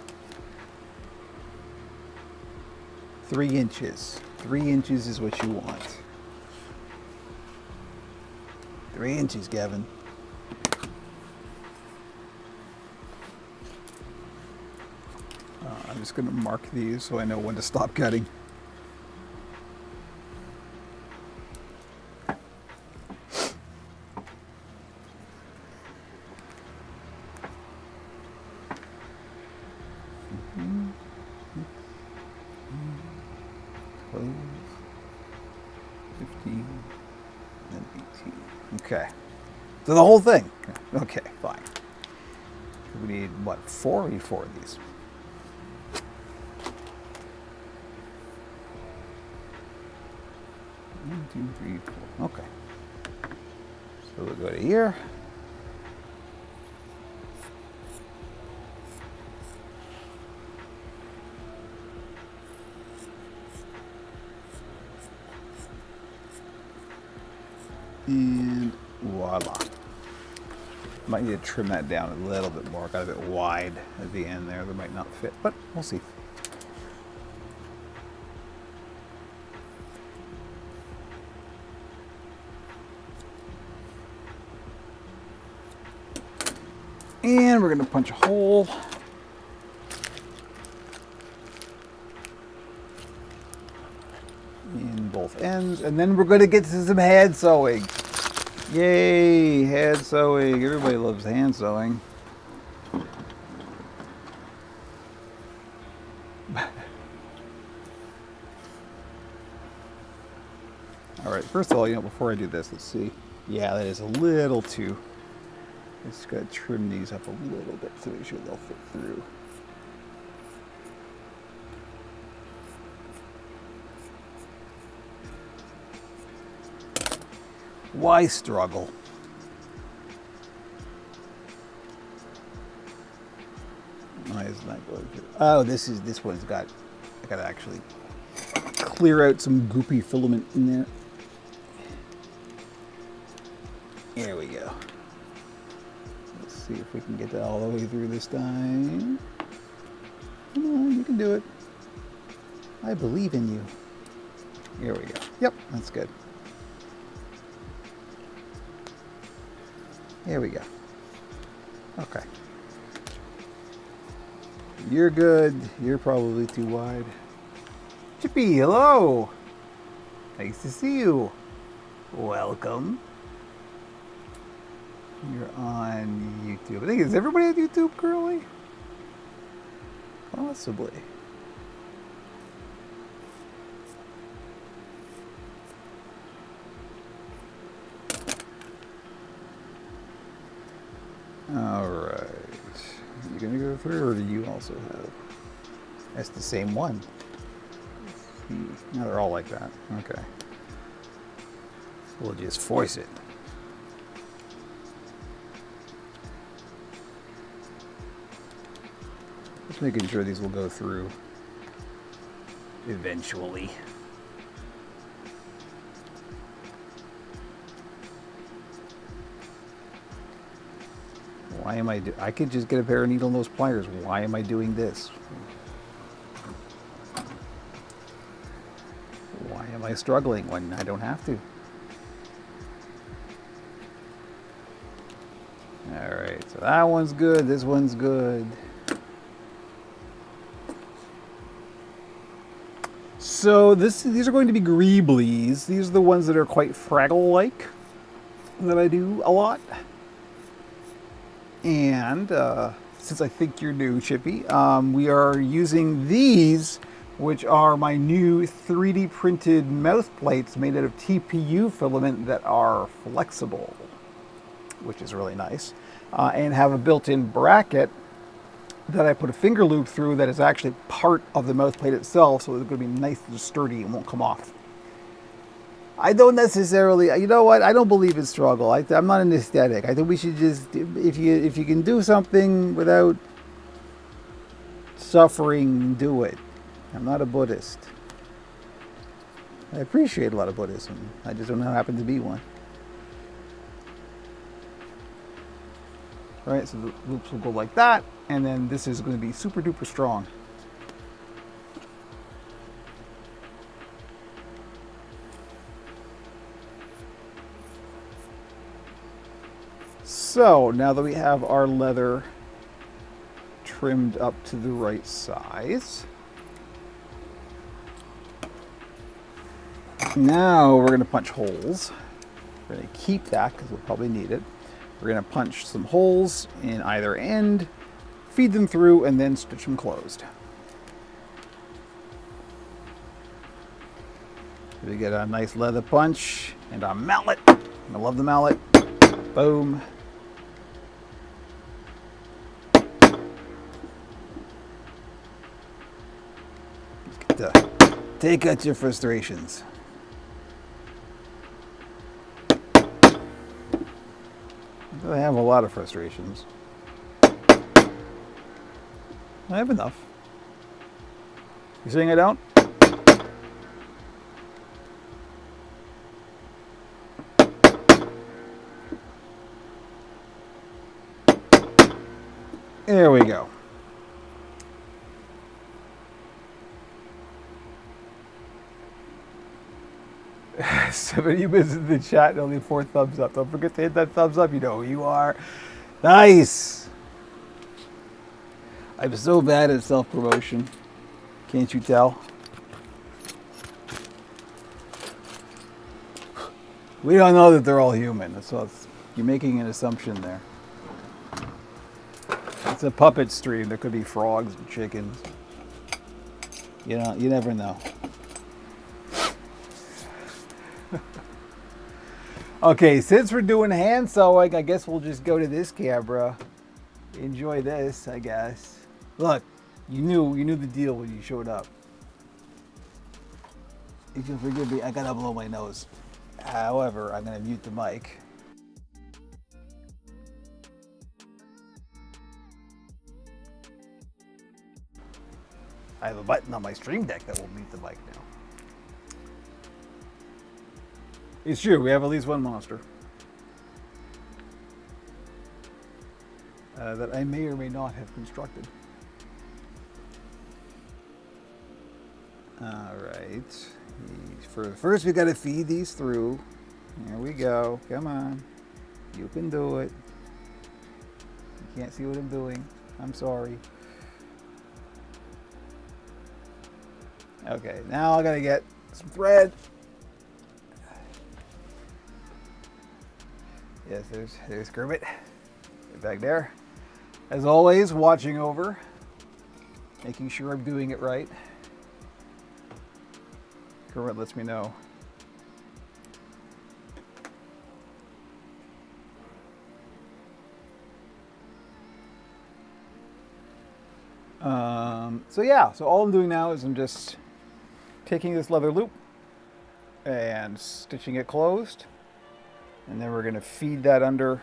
3 inches. 3 inches is what you want. 3 inches, Gavin. I'm just going to mark these so I know when to stop cutting. Close. 15 and 18. Okay. So the whole thing. Okay, fine. We need, what, 4? We need 4 of these. One, 2, 3, 4. Okay. So we'll go to here. And voila. Might need to trim that down a little bit more. Got a bit wide at the end there. That might not fit, but we'll see. And we're going to punch a hole. In both ends. And then we're going to get to some hand sewing. Yay, hand sewing. Everybody loves hand sewing. All right, first of all, before I do this, let's see. Yeah, that is a little too. Just gotta trim these up a little bit to make sure they'll fit through. Why struggle? Why is not going through? Oh, this one's got. I gotta actually clear out some goopy filament in there. There we go. Let's see if we can get that all the way through this time. Come on, you can do it. I believe in you. Here we go. Yep, that's good. Here we go. Okay. You're good. You're probably too wide. Chippy, hello. Nice to see you. Welcome. You're on YouTube. I think, is everybody on YouTube currently? Possibly. All right. You gonna go through, or do you also have? That's the same one. No, they're all like that. Okay. So we'll just force it. Just making sure these will go through eventually. Why am I could just get a pair of needle nose pliers. Why am I doing this? Why am I struggling when I don't have to? Alright, so that one's good, this one's good. So these are going to be greeblies. These are the ones that are quite Fraggle-like that I do a lot. And since I think you're new, Chippy, we are using these, which are my new 3D printed mouth plates made out of TPU filament that are flexible, which is really nice, and have a built-in bracket that I put a finger loop through that is actually part of the mouth plate itself, so it's going to be nice and sturdy and won't come off. I don't necessarily, you know what, I don't believe in struggle. I'm not an aesthetic. I think we should just, if you can do something without suffering, do it. I'm not a Buddhist. I appreciate a lot of Buddhism. I just don't happen to be one. All right, so the loops will go like that, and then this is going to be super duper strong. So now that we have our leather trimmed up to the right size, now we're going to punch holes. We're going to keep that because we'll probably need it. We're going to punch some holes in either end, feed them through, and then stitch them closed. We get a nice leather punch and a mallet. I love the mallet. Boom. Take out your frustrations. I have a lot of frustrations. I have enough. You saying I don't? There we go. Some of you visited the chat and only 4 thumbs up. Don't forget to hit that thumbs up. You know who you are. Nice. I'm so bad at self-promotion. Can't you tell? We don't know that they're all human. So you're making an assumption there. It's a puppet stream. There could be frogs and chickens. You know, you never know. Okay, since we're doing hand sewing, I guess we'll just go to this camera. Enjoy this, I guess. Look, you knew the deal when you showed up. If you'll forgive me, I gotta blow my nose. However, I'm gonna mute the mic. I have a button on my Stream Deck that will mute the mic now. It's true, we have at least one monster. That I may or may not have constructed. Alright. First we gotta feed these through. Here we go. Come on. You can do it. You can't see what I'm doing. I'm sorry. Okay, now I gotta get some thread. Yes, there's Kermit. Get back there. As always, watching over, making sure I'm doing it right. Kermit lets me know. So yeah, so all I'm doing now is I'm just taking this leather loop and stitching it closed. And then we're going to feed that under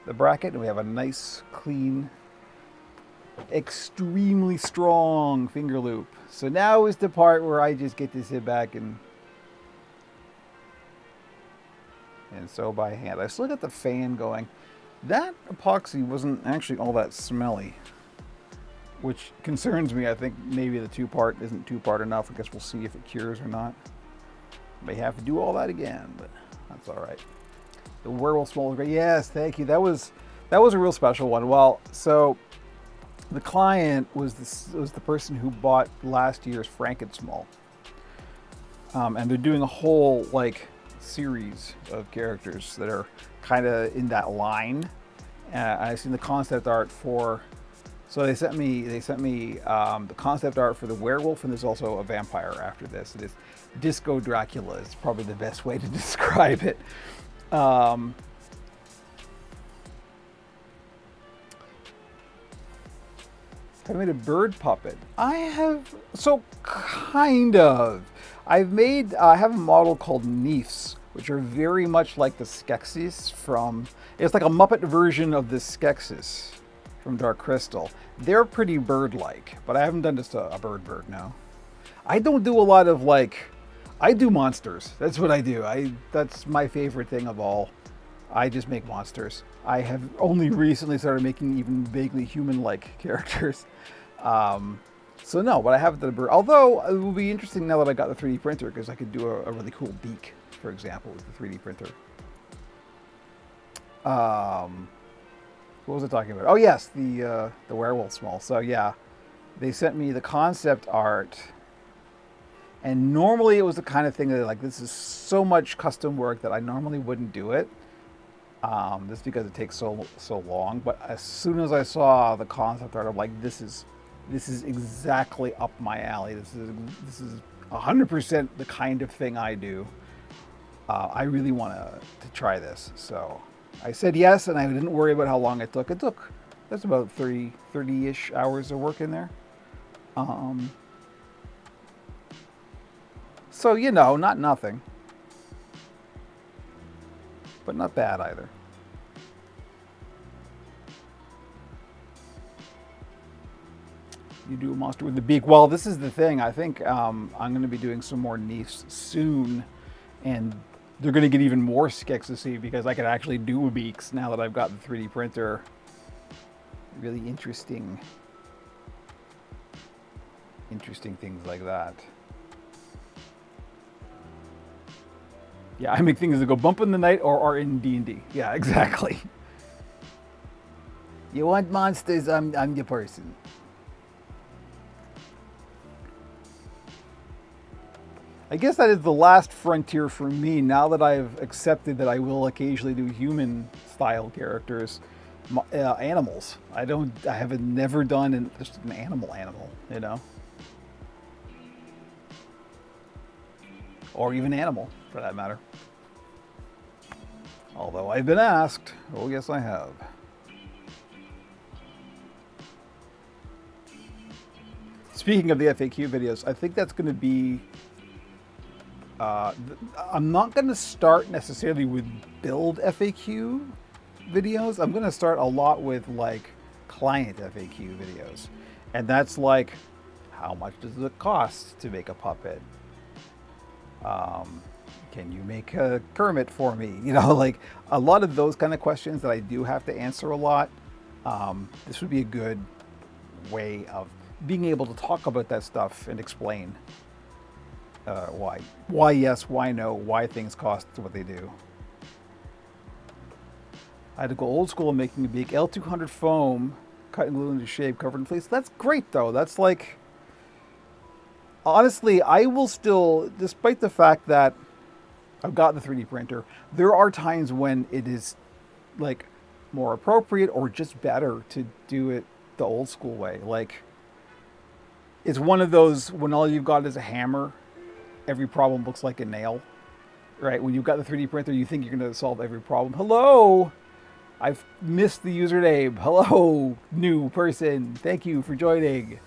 the bracket, and we have a nice, clean, extremely strong finger loop. So now is the part where I just get to sit back and sew by hand. I still got the fan going. That epoxy wasn't actually all that smelly, which concerns me. I think maybe the two-part isn't two-part enough. I guess we'll see if it cures or not. May have to do all that again, but that's all right. The werewolf small was great. Yes, thank you. That was a real special one. Well, so the client was the person who bought last year's Frankensmall, and they're doing a whole like series of characters that are kind of in that line. I've seen the concept art for. So they sent me the concept art for the werewolf, and there's also a vampire after this. It is Disco Dracula is probably the best way to describe it. I made a bird puppet. I have, so kind of. I have a model called Neefs, which are very much like the Skeksis from, it's like a Muppet version of the Skeksis from Dark Crystal. They're pretty bird-like, but I haven't done just a bird now. I don't do a lot of I do monsters. That's what I do. That's my favorite thing of all. I just make monsters. I have only recently started making even vaguely human-like characters. So no, but I haven't done a bird. Although it will be interesting now that I got the 3D printer, because I could do a really cool beak, for example, with the 3D printer. What was I talking about? Oh yes, the werewolf small. So yeah, they sent me the concept art. And normally it was the kind of thing that like, this is so much custom work that I normally wouldn't do it. Just because it takes so long. But as soon as I saw the concept art, I'm like, this is exactly up my alley. This is 100% the kind of thing I do. I really want to try this. So I said yes, and I didn't worry about how long it took. That's about 30-ish hours of work in there. So, not nothing. But not bad either. You do a monster with the beak. Well, this is the thing. I think I'm going to be doing some more Neefs soon. And they're going to get even more Skeksis because I can actually do beaks now that I've got the 3D printer. Really interesting things like that. Yeah, I make things that go bump in the night or are in D&D. Yeah, exactly. You want monsters, I'm your person. I guess that is the last frontier for me, now that I've accepted that I will occasionally do human-style characters. Animals. I have never done just an animal, Or even animal, for that matter. Although I've been asked. Oh, yes, I have. Speaking of the FAQ videos, I think that's going to be. I'm not going to start necessarily with build FAQ videos. I'm going to start a lot with like client FAQ videos. And that's like, how much does it cost to make a puppet? Can you make a Kermit for me? You know, like a lot of those kind of questions that I do have to answer a lot. This would be a good way of being able to talk about that stuff and explain why yes, why no, why things cost what they do. I had to go old school making a big L200 foam, cut and glue into shape, covered in fleece. That's great though. That's like, honestly, I will still, despite the fact that I've got the 3D printer, there are times when it is like more appropriate or just better to do it the old school way. Like, it's one of those when all you've got is a hammer, every problem looks like a nail, right? When you've got the 3D printer, you think you're going to solve every problem. Hello, I've missed the username. Hello, new person. Thank you for joining.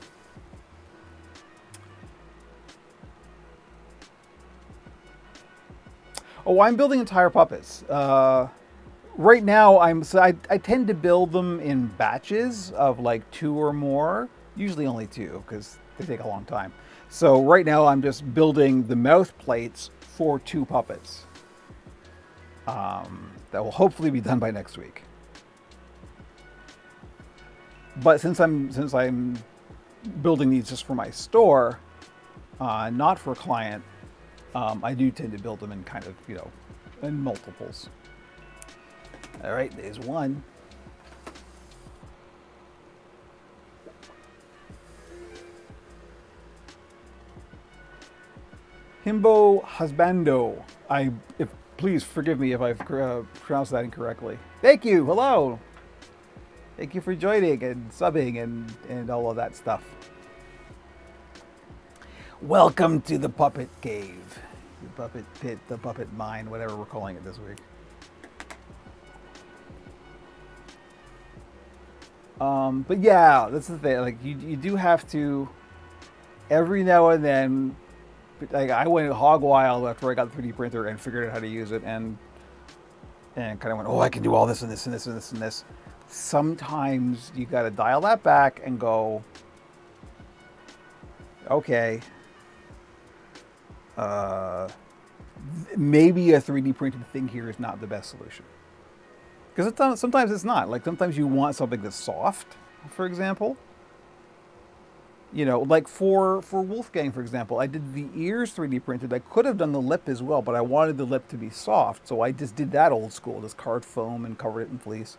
Oh, I'm building entire puppets. Right now, I tend to build them in batches of like 2 or more, usually only 2 because they take a long time. So right now I'm just building the mouth plates for 2 puppets. That will hopefully be done by next week. But since I'm building these just for my store, not for a client, I do tend to build them in kind of, in multiples. All right, there's one. Himbo Husbando. Please forgive me if I've pronounced that incorrectly. Thank you. Hello. Thank you for joining and subbing and all of that stuff. Welcome to the Puppet Cave, the Puppet Pit, the Puppet Mine, whatever we're calling it this week. But yeah, that's the thing. Like you do have to every now and then. Like I went hog wild after I got the 3D printer and figured out how to use it and kind of went, oh, I can do all this and this and this and this and this. Sometimes you got to dial that back and go, okay, maybe a 3D printed thing here is not the best solution. Because sometimes it's not. Like sometimes you want something that's soft, for example. Like for Wolfgang, for example, I did the ears 3D printed. I could have done the lip as well, but I wanted the lip to be soft. So I just did that old school, just carved foam and covered it in fleece.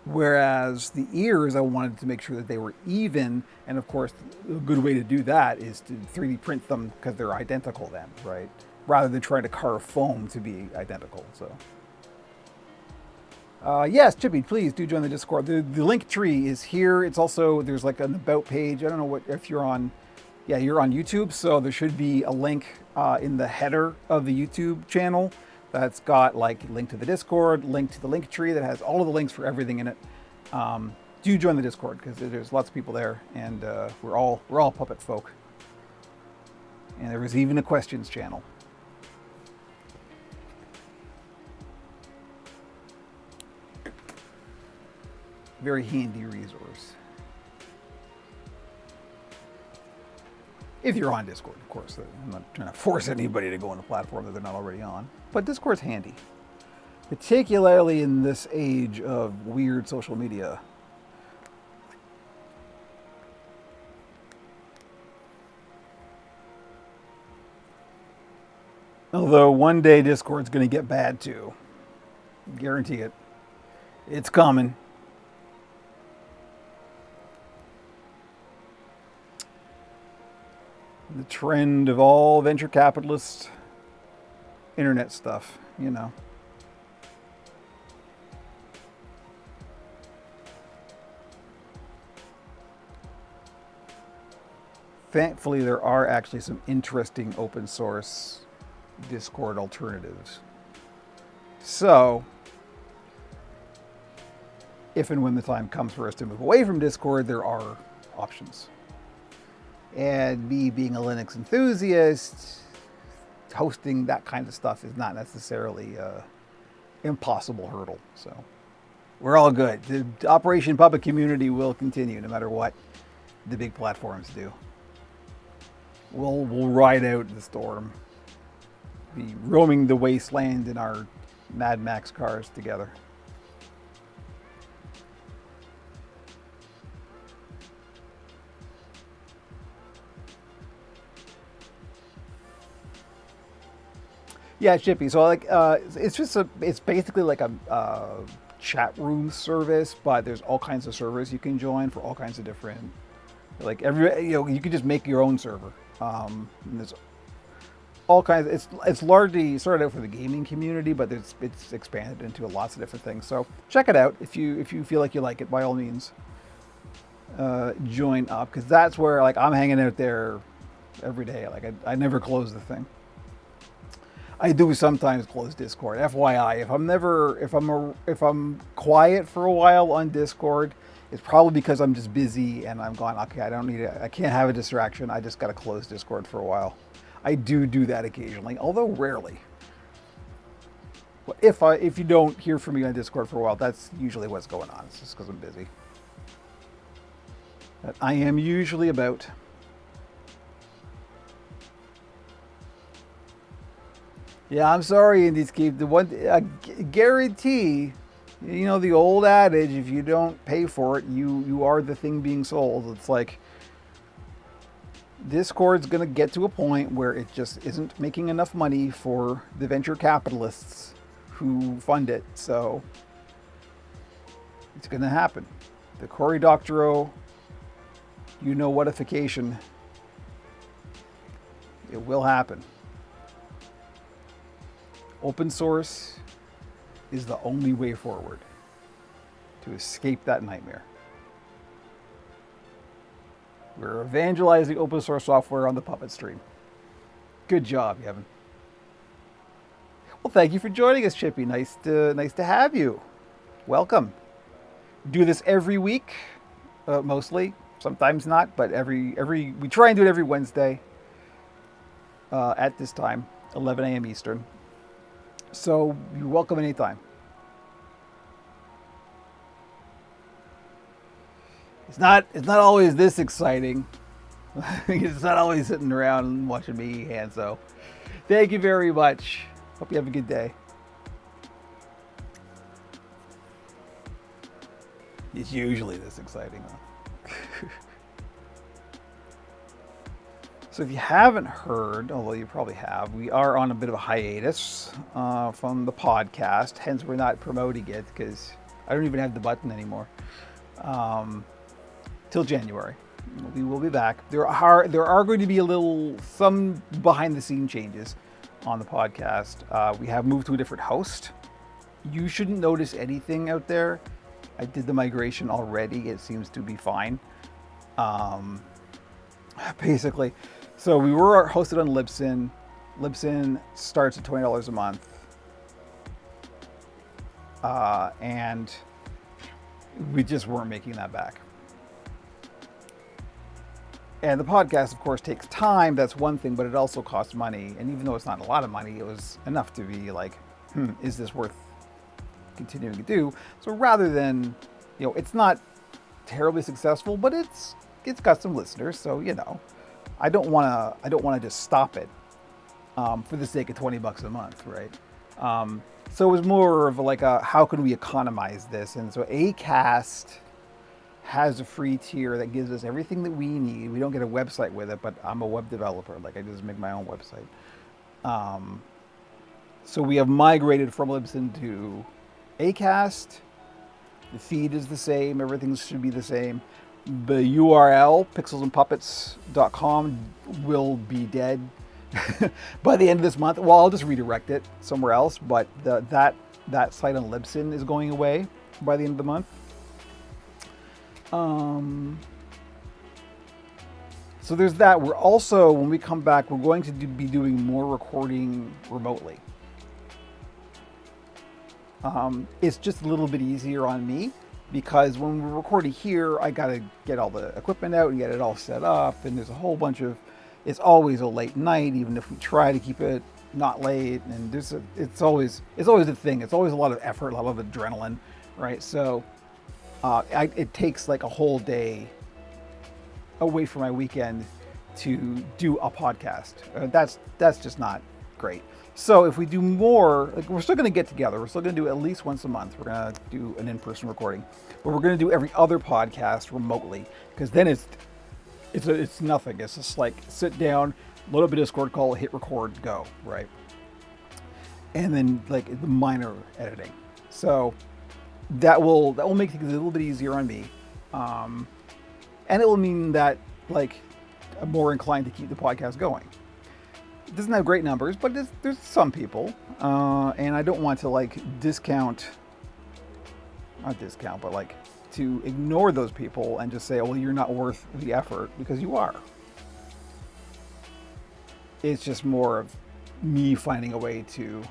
Whereas the ears, I wanted to make sure that they were even. And of course, a good way to do that is to 3D print them because they're identical then, right? Rather than trying to carve foam to be identical, so. Yes, Chippy, please do join the Discord. The link tree is here. It's also, there's like an about page. I don't know if you're on, you're on YouTube. So there should be a link in the header of the YouTube channel that's got like link to the Discord, link to the link tree that has all of the links for everything in it. Do join the Discord because there's lots of people there and we're all puppet folk. And there was even a questions channel. Very handy resource. If you're on Discord, of course. I'm not trying to force anybody to go on a platform that they're not already on. But Discord's handy. Particularly in this age of weird social media. Although one day Discord's going to get bad too. Guarantee it. It's coming. The trend of all venture capitalist internet stuff, Thankfully, there are actually some interesting open source Discord alternatives. So, if and when the time comes for us to move away from Discord, there are options. And me being a Linux enthusiast, hosting that kind of stuff is not necessarily an impossible hurdle. So we're all good. The Operation Puppet community will continue no matter what the big platforms do. We'll ride out the storm, be roaming the wasteland in our Mad Max cars together. Yeah, Chippy. So it's basically like a chat room service, but there's all kinds of servers you can join for all kinds of different, like you can just make your own server. And there's all kinds. It's largely started out for the gaming community, but it's expanded into lots of different things. So check it out if you feel like you like it. By all means, join up, because that's where like I'm hanging out there every day. Like I never close the thing. I do sometimes close Discord. FYI, if I'm quiet for a while on Discord, it's probably because I'm just busy and I'm going, okay, I can't have a distraction. I just got to close Discord for a while. I do that occasionally, although rarely. If you don't hear from me on Discord for a while, that's usually what's going on. It's just because I'm busy. But I am usually about. Yeah, I'm sorry, Indiescape. The one guarantee, the old adage: if you don't pay for it, you are the thing being sold. It's like Discord's gonna get to a point where it just isn't making enough money for the venture capitalists who fund it. So it's gonna happen. The Cory Doctorow, whatification. It will happen. Open source is the only way forward to escape that nightmare. We're evangelizing open source software on the Puppet stream. Good job, Kevin. Well, thank you for joining us, Chippy. Nice to have you. Welcome. Do this every week, mostly. Sometimes not, but we try and do it every Wednesday at this time, 11 a.m. Eastern. So you're welcome anytime. It's not always this exciting. It's not always sitting around and watching me eat hand. So thank you very much. Hope you have a good day. It's usually this exciting. So if you haven't heard, although you probably have, we are on a bit of a hiatus from the podcast. Hence, we're not promoting it because I don't even have the button anymore. Till January, we will be back. There are going to be some behind the scene changes on the podcast. We have moved to a different host. You shouldn't notice anything out there. I did the migration already. It seems to be fine. Basically. So we were hosted on Libsyn. Libsyn starts at $20 a month. And we just weren't making that back. And the podcast, of course, takes time. That's one thing, but it also costs money. And even though it's not a lot of money, it was enough to be like, is this worth continuing to do? So rather than, it's not terribly successful, but it's got some listeners. So, I don't want to just stop it for the sake of $20 a month, right? So it was more of like how can we economize this? And so Acast has a free tier that gives us everything that we need. We don't get a website with it, but I'm a web developer. Like I just make my own website. So we have migrated from Libsyn to Acast. The feed is the same. Everything should be the same. The URL, pixelsandpuppets.com, will be dead by the end of this month. Well, I'll just redirect it somewhere else, but that site on Libsyn is going away by the end of the month. So there's that. We're also, when we come back, we're going to be doing more recording remotely. It's just a little bit easier on me because when we're recording here, I got to get all the equipment out and get it all set up. And there's a whole bunch of, it's always a late night, even if we try to keep it not late. And it's always a thing. It's always a lot of effort, a lot of adrenaline, right? So it takes like a whole day away from my weekend to do a podcast. That's just not great. So if we do more, like we're still going to get together. We're still going to do at least once a month. We're going to do an in-person recording, but we're going to do every other podcast remotely because then it's nothing. It's just like sit down, load up a Discord call, hit record, go, right? And then like the minor editing. So that will make things a little bit easier on me. And it will mean that like I'm more inclined to keep the podcast going. It doesn't have great numbers, but there's some people, and I don't want to like not discount, but like to ignore those people and just say, oh, well, you're not worth the effort, because you are. It's just more of me finding a way to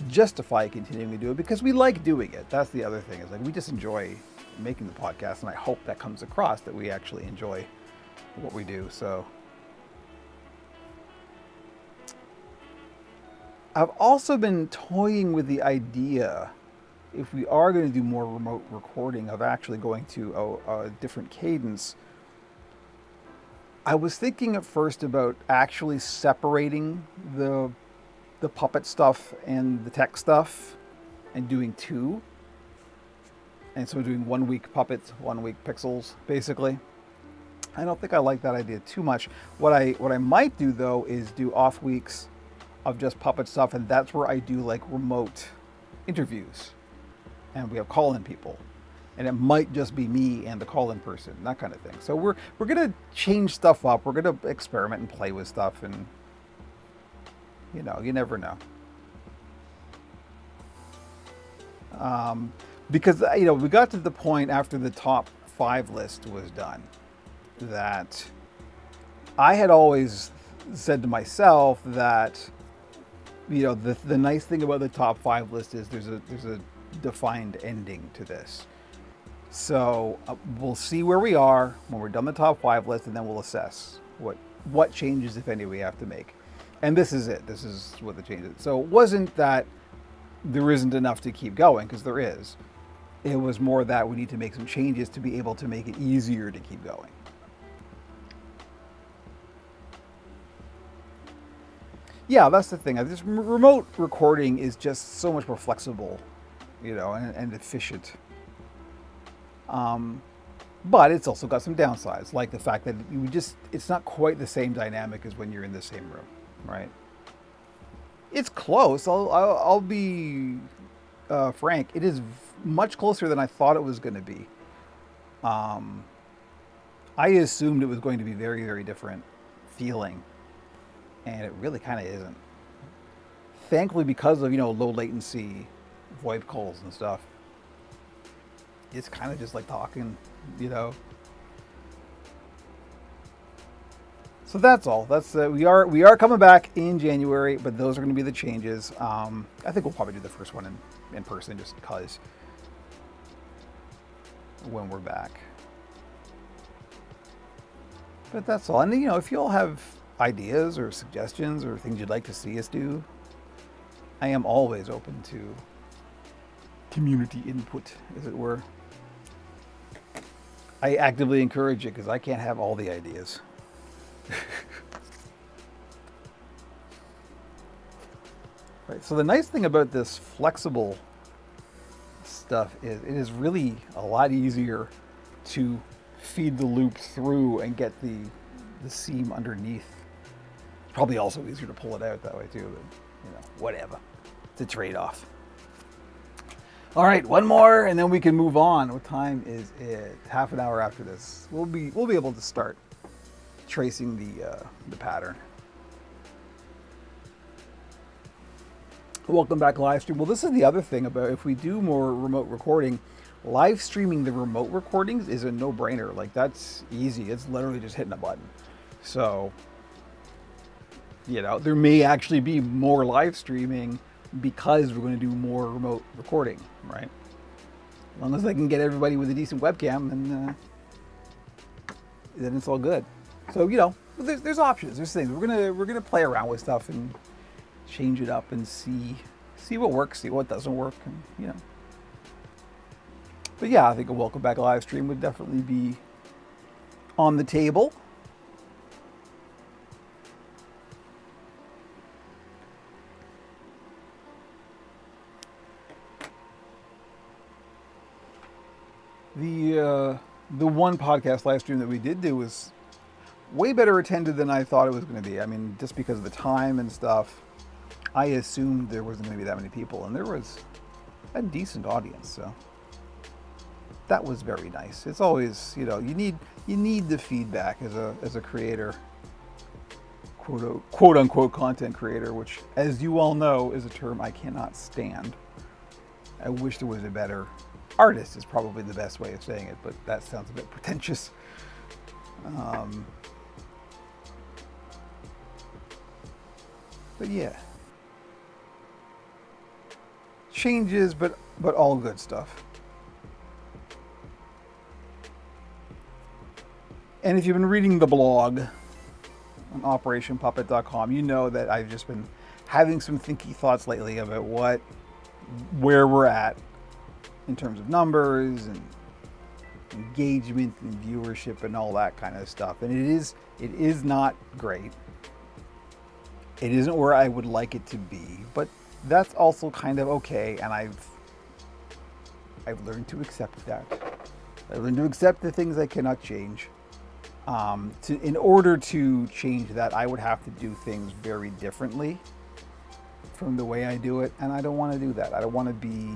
justify continuing to do it because we like doing it. That's the other thing, is like we just enjoy making the podcast, and I hope that comes across that we actually enjoy what we do. So I've also been toying with the idea, if we are going to do more remote recording, of actually going to a different cadence. I was thinking at first about actually separating the puppet stuff and the tech stuff and doing two. And so doing 1 week puppets, 1 week pixels, basically. I don't think I like that idea too much. What I might do though is do off weeks of just puppet stuff, and that's where I do like remote interviews. And we have call-in people. And it might just be me and the call-in person, that kind of thing. So we're gonna change stuff up. We're gonna experiment and play with stuff, and you never know. Because we got to the point after the top 5 list was done that I had always said to myself that the nice thing about the top 5 list is there's a defined ending to this. So we'll see where we are when we're done the top 5 list, and then we'll assess what changes, if any, we have to make. And this is it. This is what the changes. So it wasn't that there isn't enough to keep going, because there is. It was more that we need to make some changes to be able to make it easier to keep going. Yeah, that's the thing. This remote recording is just so much more flexible, and efficient. But it's also got some downsides, like the fact that it's not quite the same dynamic as when you're in the same room, right? It's close. I'll be frank. It is much closer than I thought it was going to be. I assumed it was going to be very, very different feeling, and it really kind of isn't. Thankfully, because of low latency VoIP calls and stuff, it's kind of just like talking, So that's all. That's we are coming back in January, but those are going to be the changes. I think we'll probably do the first one in person, just because when we're back. But that's all. And if you all have ideas or suggestions or things you'd like to see us do, I am always open to community input, as it were. I actively encourage it because I can't have all the ideas. Right. So the nice thing about this flexible stuff is it is really a lot easier to feed the loop through and get the seam underneath. It's probably also easier to pull it out that way too, but whatever. It's a trade-off. All right, one more and then we can move on. What time is it? Half an hour after this. We'll be able to start tracing the pattern. Welcome back, live stream. Well, this is the other thing about if we do more remote recording, Live streaming the remote recordings is a no-brainer. Like, that's easy. It's literally just hitting a button. So, there may actually be more live streaming because we're going to do more remote recording, right? As long as I can get everybody with a decent webcam, then it's all good. So, there's options. There's things. We're gonna play around with stuff and change it up and see what works, see what doesn't work, and. But yeah, I think a welcome back live stream would definitely be on the table. The one podcast live stream that we did do was way better attended than I thought it was going to be. I mean, just because of the time and stuff, I assumed there wasn't going to be that many people, and there was a decent audience. So that was very nice. It's always, you need the feedback as a creator, quote unquote content creator, which, as you all know, is a term I cannot stand. I wish there was a better. Artist is probably the best way of saying it, but that sounds a bit pretentious. But yeah, changes, but all good stuff. And if you've been reading the blog on OperationPuppet.com, you know that I've just been having some thinky thoughts lately about where we're at in terms of numbers and engagement and viewership and all that kind of stuff. And it is not great. It isn't where I would like it to be, but that's also kind of okay. And I've learned to accept that. I've learned to accept the things I cannot change. In order to change that, I would have to do things very differently from the way I do it, and I don't want to do that. I don't want to be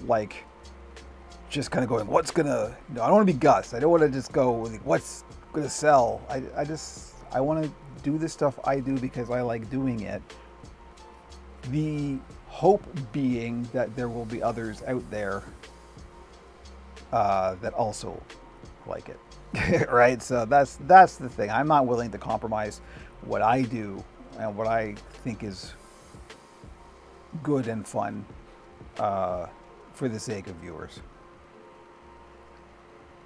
like just kind of going, what's gonna? I don't want to be Gus. I don't want to just go, what's gonna sell. I want to do the stuff I do because I like doing it. The hope being that there will be others out there that also like it, right? So that's the thing. I'm not willing to compromise what I do and what I think is good and fun for the sake of viewers.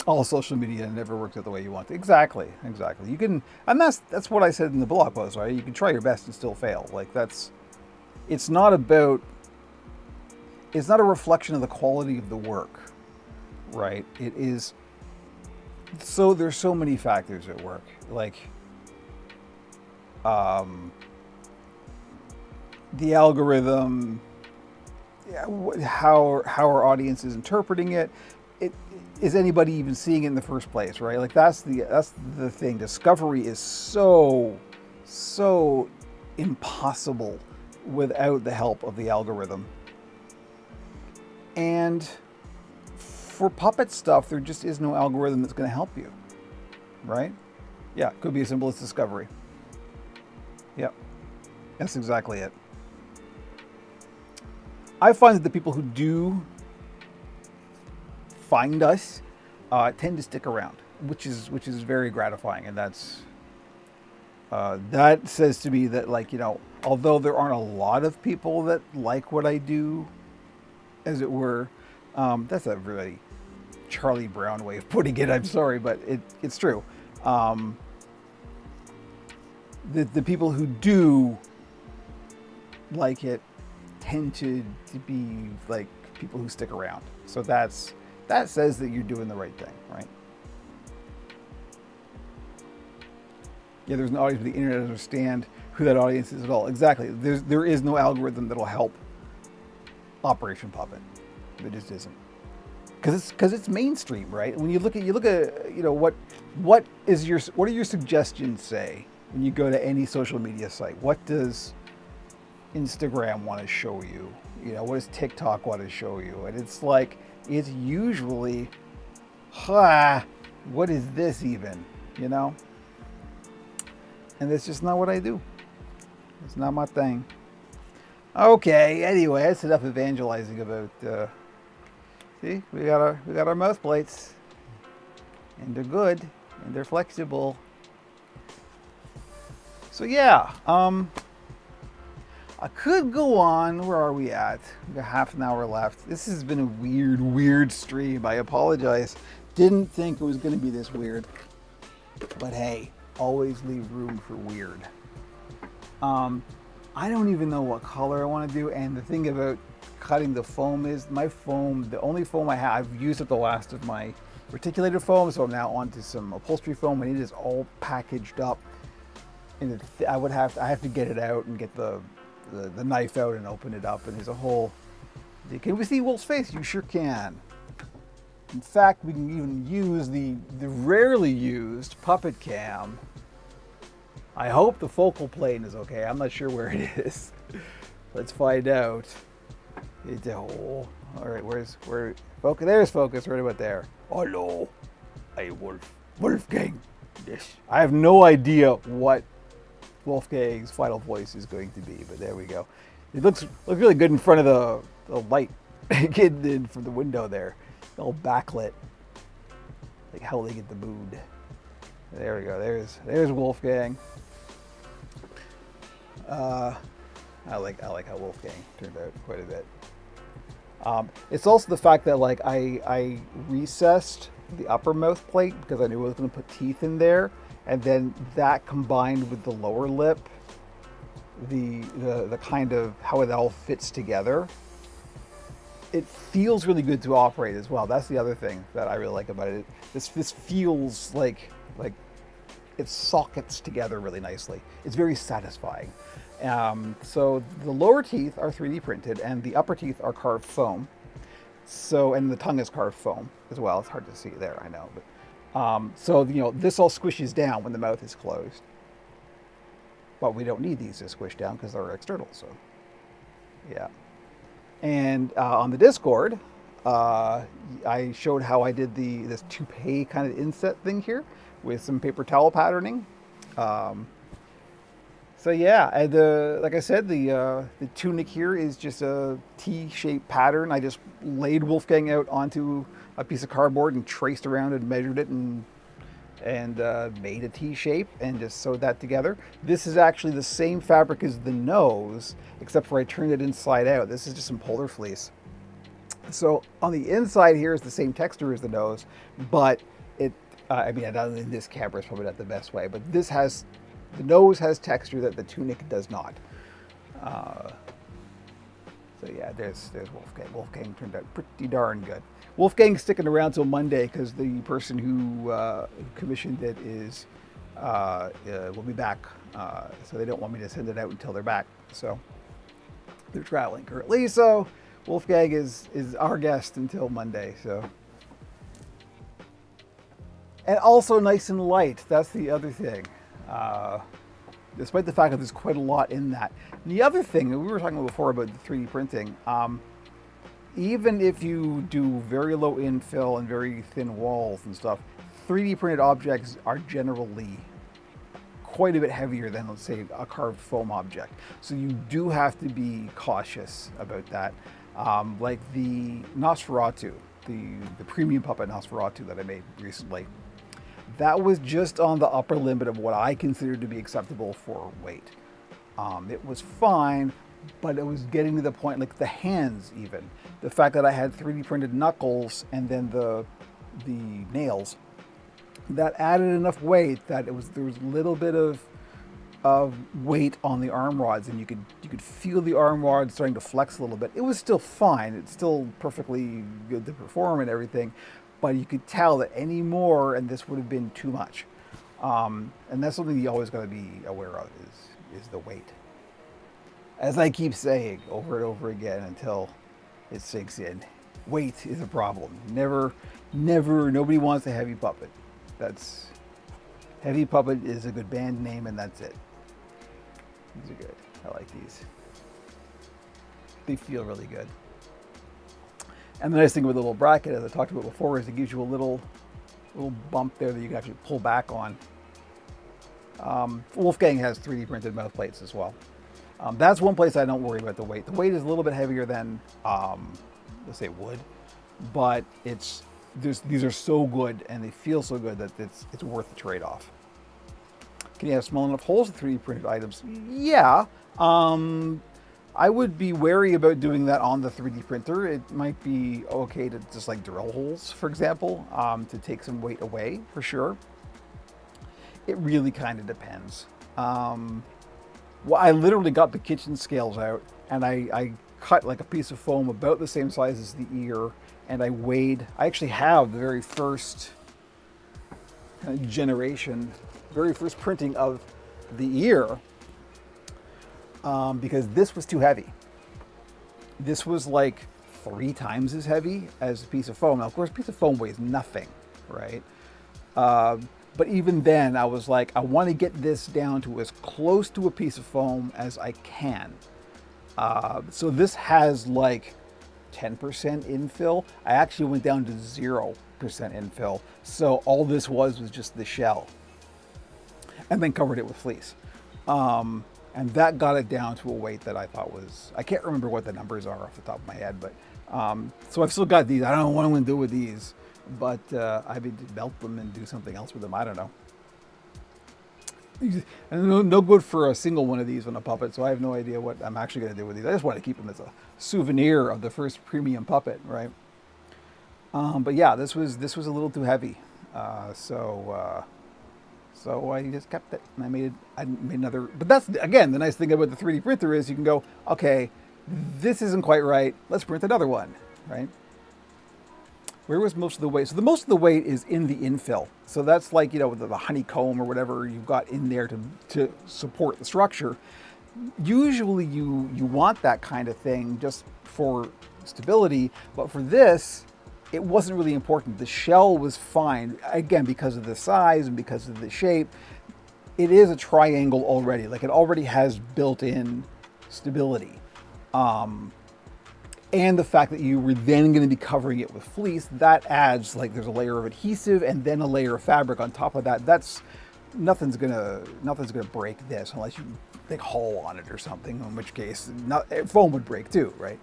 All social media never works out the way you want to. Exactly. You can, and that's what I said in the blog post, right? You can try your best and still fail. Like it's not a reflection of the quality of the work, right? It is. So there's so many factors at work, like the algorithm, how our audience is interpreting it. Is anybody even seeing it in the first place, right? Like that's the thing. Discovery is so impossible without the help of the algorithm. And for puppet stuff, there just is no algorithm that's going to help you, right? Yeah, it could be as simple as discovery. Yep, that's exactly it. I find that the people who do find us tend to stick around, which is very gratifying, and that says to me that, like, although there aren't a lot of people that like what I do, as it were, that's a really Charlie Brown way of putting it. I'm sorry, but it's true. The people who do like it tend to be like people who stick around. So that says that you're doing the right thing, right? Yeah, there's an audience, but the internet doesn't understand who that audience is at all. Exactly. There is no algorithm that'll help Operation Puppet. There just isn't. Because it's mainstream, right? When you look at what are your suggestions say when you go to any social media site? What does Instagram want to show you? What does TikTok want to show you? And it's usually, what is this even? And that's just not what I do. It's not my thing. Okay, anyway, that's enough evangelizing about See, we got our mouth plates, and they're good, and they're flexible. So yeah, I could go on. Where are we at? We got half an hour left. This has been a weird stream. I apologize. Didn't think it was going to be this weird. But hey, always leave room for weird. I don't even know what color I want to do. And the thing about cutting the foam is my foam, the only foam I have, I've used up the last of my reticulated foam. So I'm now onto some upholstery foam, and it is all packaged up. And I have to get it out and get the knife out and open it up, and there's a whole. Can we see Wolf's face? You sure can. In fact, we can even use the rarely used puppet cam. I hope the focal plane is okay. I'm not sure where it is. Let's find out. All right, where? Focus. There's focus right about there. Hello, Wolfgang. Yes. I have no idea what Wolfgang's final voice is going to be, but there we go. It looks really good in front of the light getting in from the window there. All backlit. Like how they get the mood. There we go. There's Wolfgang. I like how Wolfgang turned out quite a bit. It's also the fact that like I recessed the upper mouth plate because I knew I was going to put teeth in there, and then that combined with the lower lip, the kind of how it all fits together, it feels really good to operate as well. That's the other thing that I really like about it. This feels like it sockets together really nicely. It's very satisfying. So the lower teeth are 3D printed, and the upper teeth are carved foam. So, and the tongue is carved foam as well. It's hard to see there, I know. But so this all squishes down when the mouth is closed. But we don't need these to squish down because they're external. So, yeah. And on the Discord, I showed how I did this toupee kind of inset thing here with some paper towel patterning. So yeah, like I said, the tunic here is just a T-shaped pattern. I just laid Wolfgang out onto a piece of cardboard and traced around and measured it and made a T shape and just sewed that together. This is actually the same fabric as the nose, except for I turned it inside out. This is just some polar fleece. So on the inside here is the same texture as the nose, but in this camera it's probably not the best way, but the nose has texture that the tunic does not. So yeah, there's Wolfgang. Wolfgang turned out pretty darn good. Wolfgang's sticking around till Monday because the person who commissioned it will be back. So they don't want me to send it out until they're back. So they're traveling currently. So Wolfgang is our guest until Monday. So. And also nice and light. That's the other thing. Despite the fact that there's quite a lot in that. And the other thing that we were talking about before about the 3D printing, even if you do very low infill and very thin walls and stuff, 3D printed objects are generally quite a bit heavier than, let's say, a carved foam object. So you do have to be cautious about that. Like the Nosferatu, the premium puppet Nosferatu that I made recently. That was just on the upper limit of what I considered to be acceptable for weight. It was fine, but it was getting to the point, like the hands even. The fact that I had 3D printed knuckles and then the nails, that added enough weight that there was a little bit of weight on the arm rods, and you could feel the arm rods starting to flex a little bit. It was still fine. It's still perfectly good to perform and everything. But you could tell that any more, and this would have been too much. And that's something you always got to be aware of is the weight. As I keep saying over and over again until it sinks in, weight is a problem. Nobody wants a heavy puppet. Heavy Puppet is a good band name, and that's it. These are good. I like these. They feel really good. And the nice thing with the little bracket, as I talked about before, is it gives you a little bump there that you can actually pull back on. Wolfgang has 3D printed mouth plates as well. That's one place I don't worry about the weight. The weight is a little bit heavier than, let's say, wood. but these are so good and they feel so good that it's worth the trade-off. Can you have small enough holes with 3D printed items? Yeah. I would be wary about doing that on the 3D printer. It might be okay to just like drill holes, for example, to take some weight away for sure. It really kind of depends. Well, I literally got the kitchen scales out and I cut like a piece of foam about the same size as the ear, and I weighed. I actually have the very first kind of generation, very first printing of the ear, because this was too heavy. This was like 3 times as heavy as a piece of foam. Now, of course, a piece of foam weighs nothing, right? But even then, I was like, I want to get this down to as close to a piece of foam as I can. So this has like 10% infill. I actually went down to 0% infill. So all this was just the shell. And then covered it with fleece. And that got it down to a weight that I thought was, I can't remember what the numbers are off the top of my head, but so I've still got these. I don't know what I'm going to do with these, but I mean, melt them and do something else with them. I don't know. And no good for a single one of these on a puppet, so I have no idea what I'm actually going to do with these. I just want to keep them as a souvenir of the first premium puppet, right? But yeah, this was a little too heavy, so I just kept it, and I made another. But that's again the nice thing about the 3D printer is you can go, okay, this isn't quite right. Let's print another one, right? Where was most of the weight? So the most of the weight is in the infill. So that's like, you know, the honeycomb or whatever you've got in there to support the structure. Usually you want that kind of thing just for stability, but for this, it wasn't really important. The shell was fine, again, because of the size and because of the shape. It is a triangle already. Like, it already has built-in stability. And the fact that you were then going to be covering it with fleece, that adds, like, there's a layer of adhesive and then a layer of fabric on top of that. That's nothing's gonna break this unless you like haul on it or something, in which case foam would break too, right?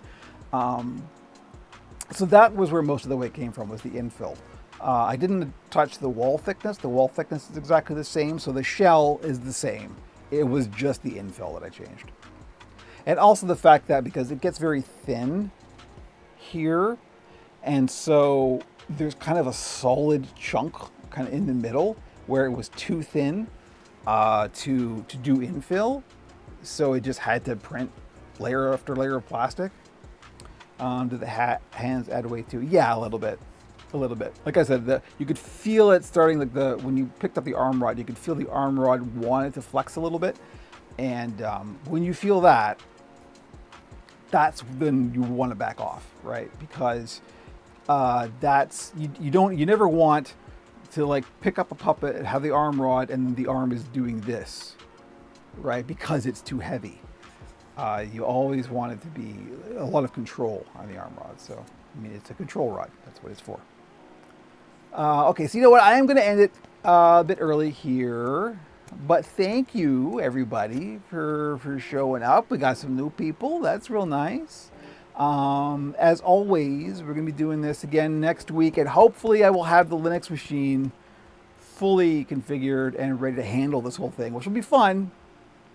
So that was where most of the weight came from, was the infill. I didn't touch the wall thickness. The wall thickness is exactly the same, so the shell is the same. It was just the infill that I changed. And also the fact that because it gets very thin here, and so there's kind of a solid chunk kind of in the middle where it was too thin to do infill. So it just had to print layer after layer of plastic. Did the hands add weight too? Yeah, a little bit. Like I said, you could feel it starting, like when you picked up the arm rod, you could feel the arm rod wanted to flex a little bit. And when you feel that, that's when you want to back off, right? Because that's you never want to like pick up a puppet and have the arm rod and the arm is doing this, right? Because it's too heavy. You always want it to be a lot of control on the arm rod. So, I mean, it's a control rod. That's what it's for. Okay, so you know what? I am going to end it a bit early here. But thank you, everybody, for showing up. We got some new people. That's real nice. As always, we're going to be doing this again next week. And hopefully I will have the Linux machine fully configured and ready to handle this whole thing, which will be fun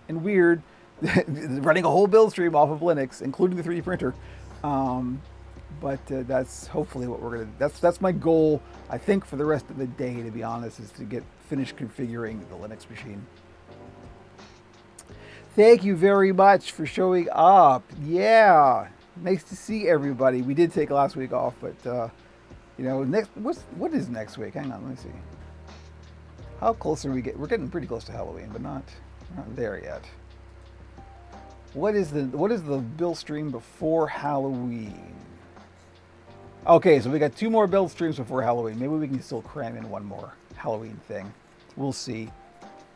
and weird. Running a whole build stream off of Linux, including the 3D printer. But that's hopefully what we're going to... That's my goal, I think, for the rest of the day, to be honest, is to finish configuring the Linux machine. Thank you very much for showing up. Yeah, nice to see everybody. We did take last week off, but, you know, what is next week? Hang on, let me see. How close are we getting? We're getting pretty close to Halloween, but not there yet. What is the build stream before Halloween? Okay, so we got 2 more build streams before Halloween. Maybe we can still cram in one more Halloween thing. We'll see.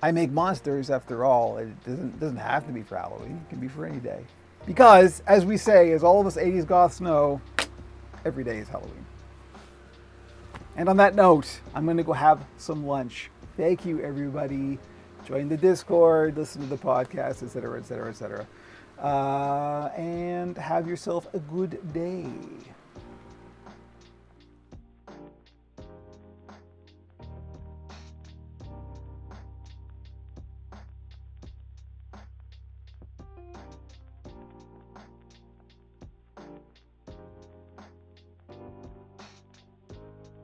I make monsters after all. It doesn't have to be for Halloween. It can be for any day. Because, as we say, as all of us 80s goths know, every day is Halloween. And on that note, I'm going to go have some lunch. Thank you, everybody. Join the Discord, listen to the podcast, etc., etc., etc. And have yourself a good day.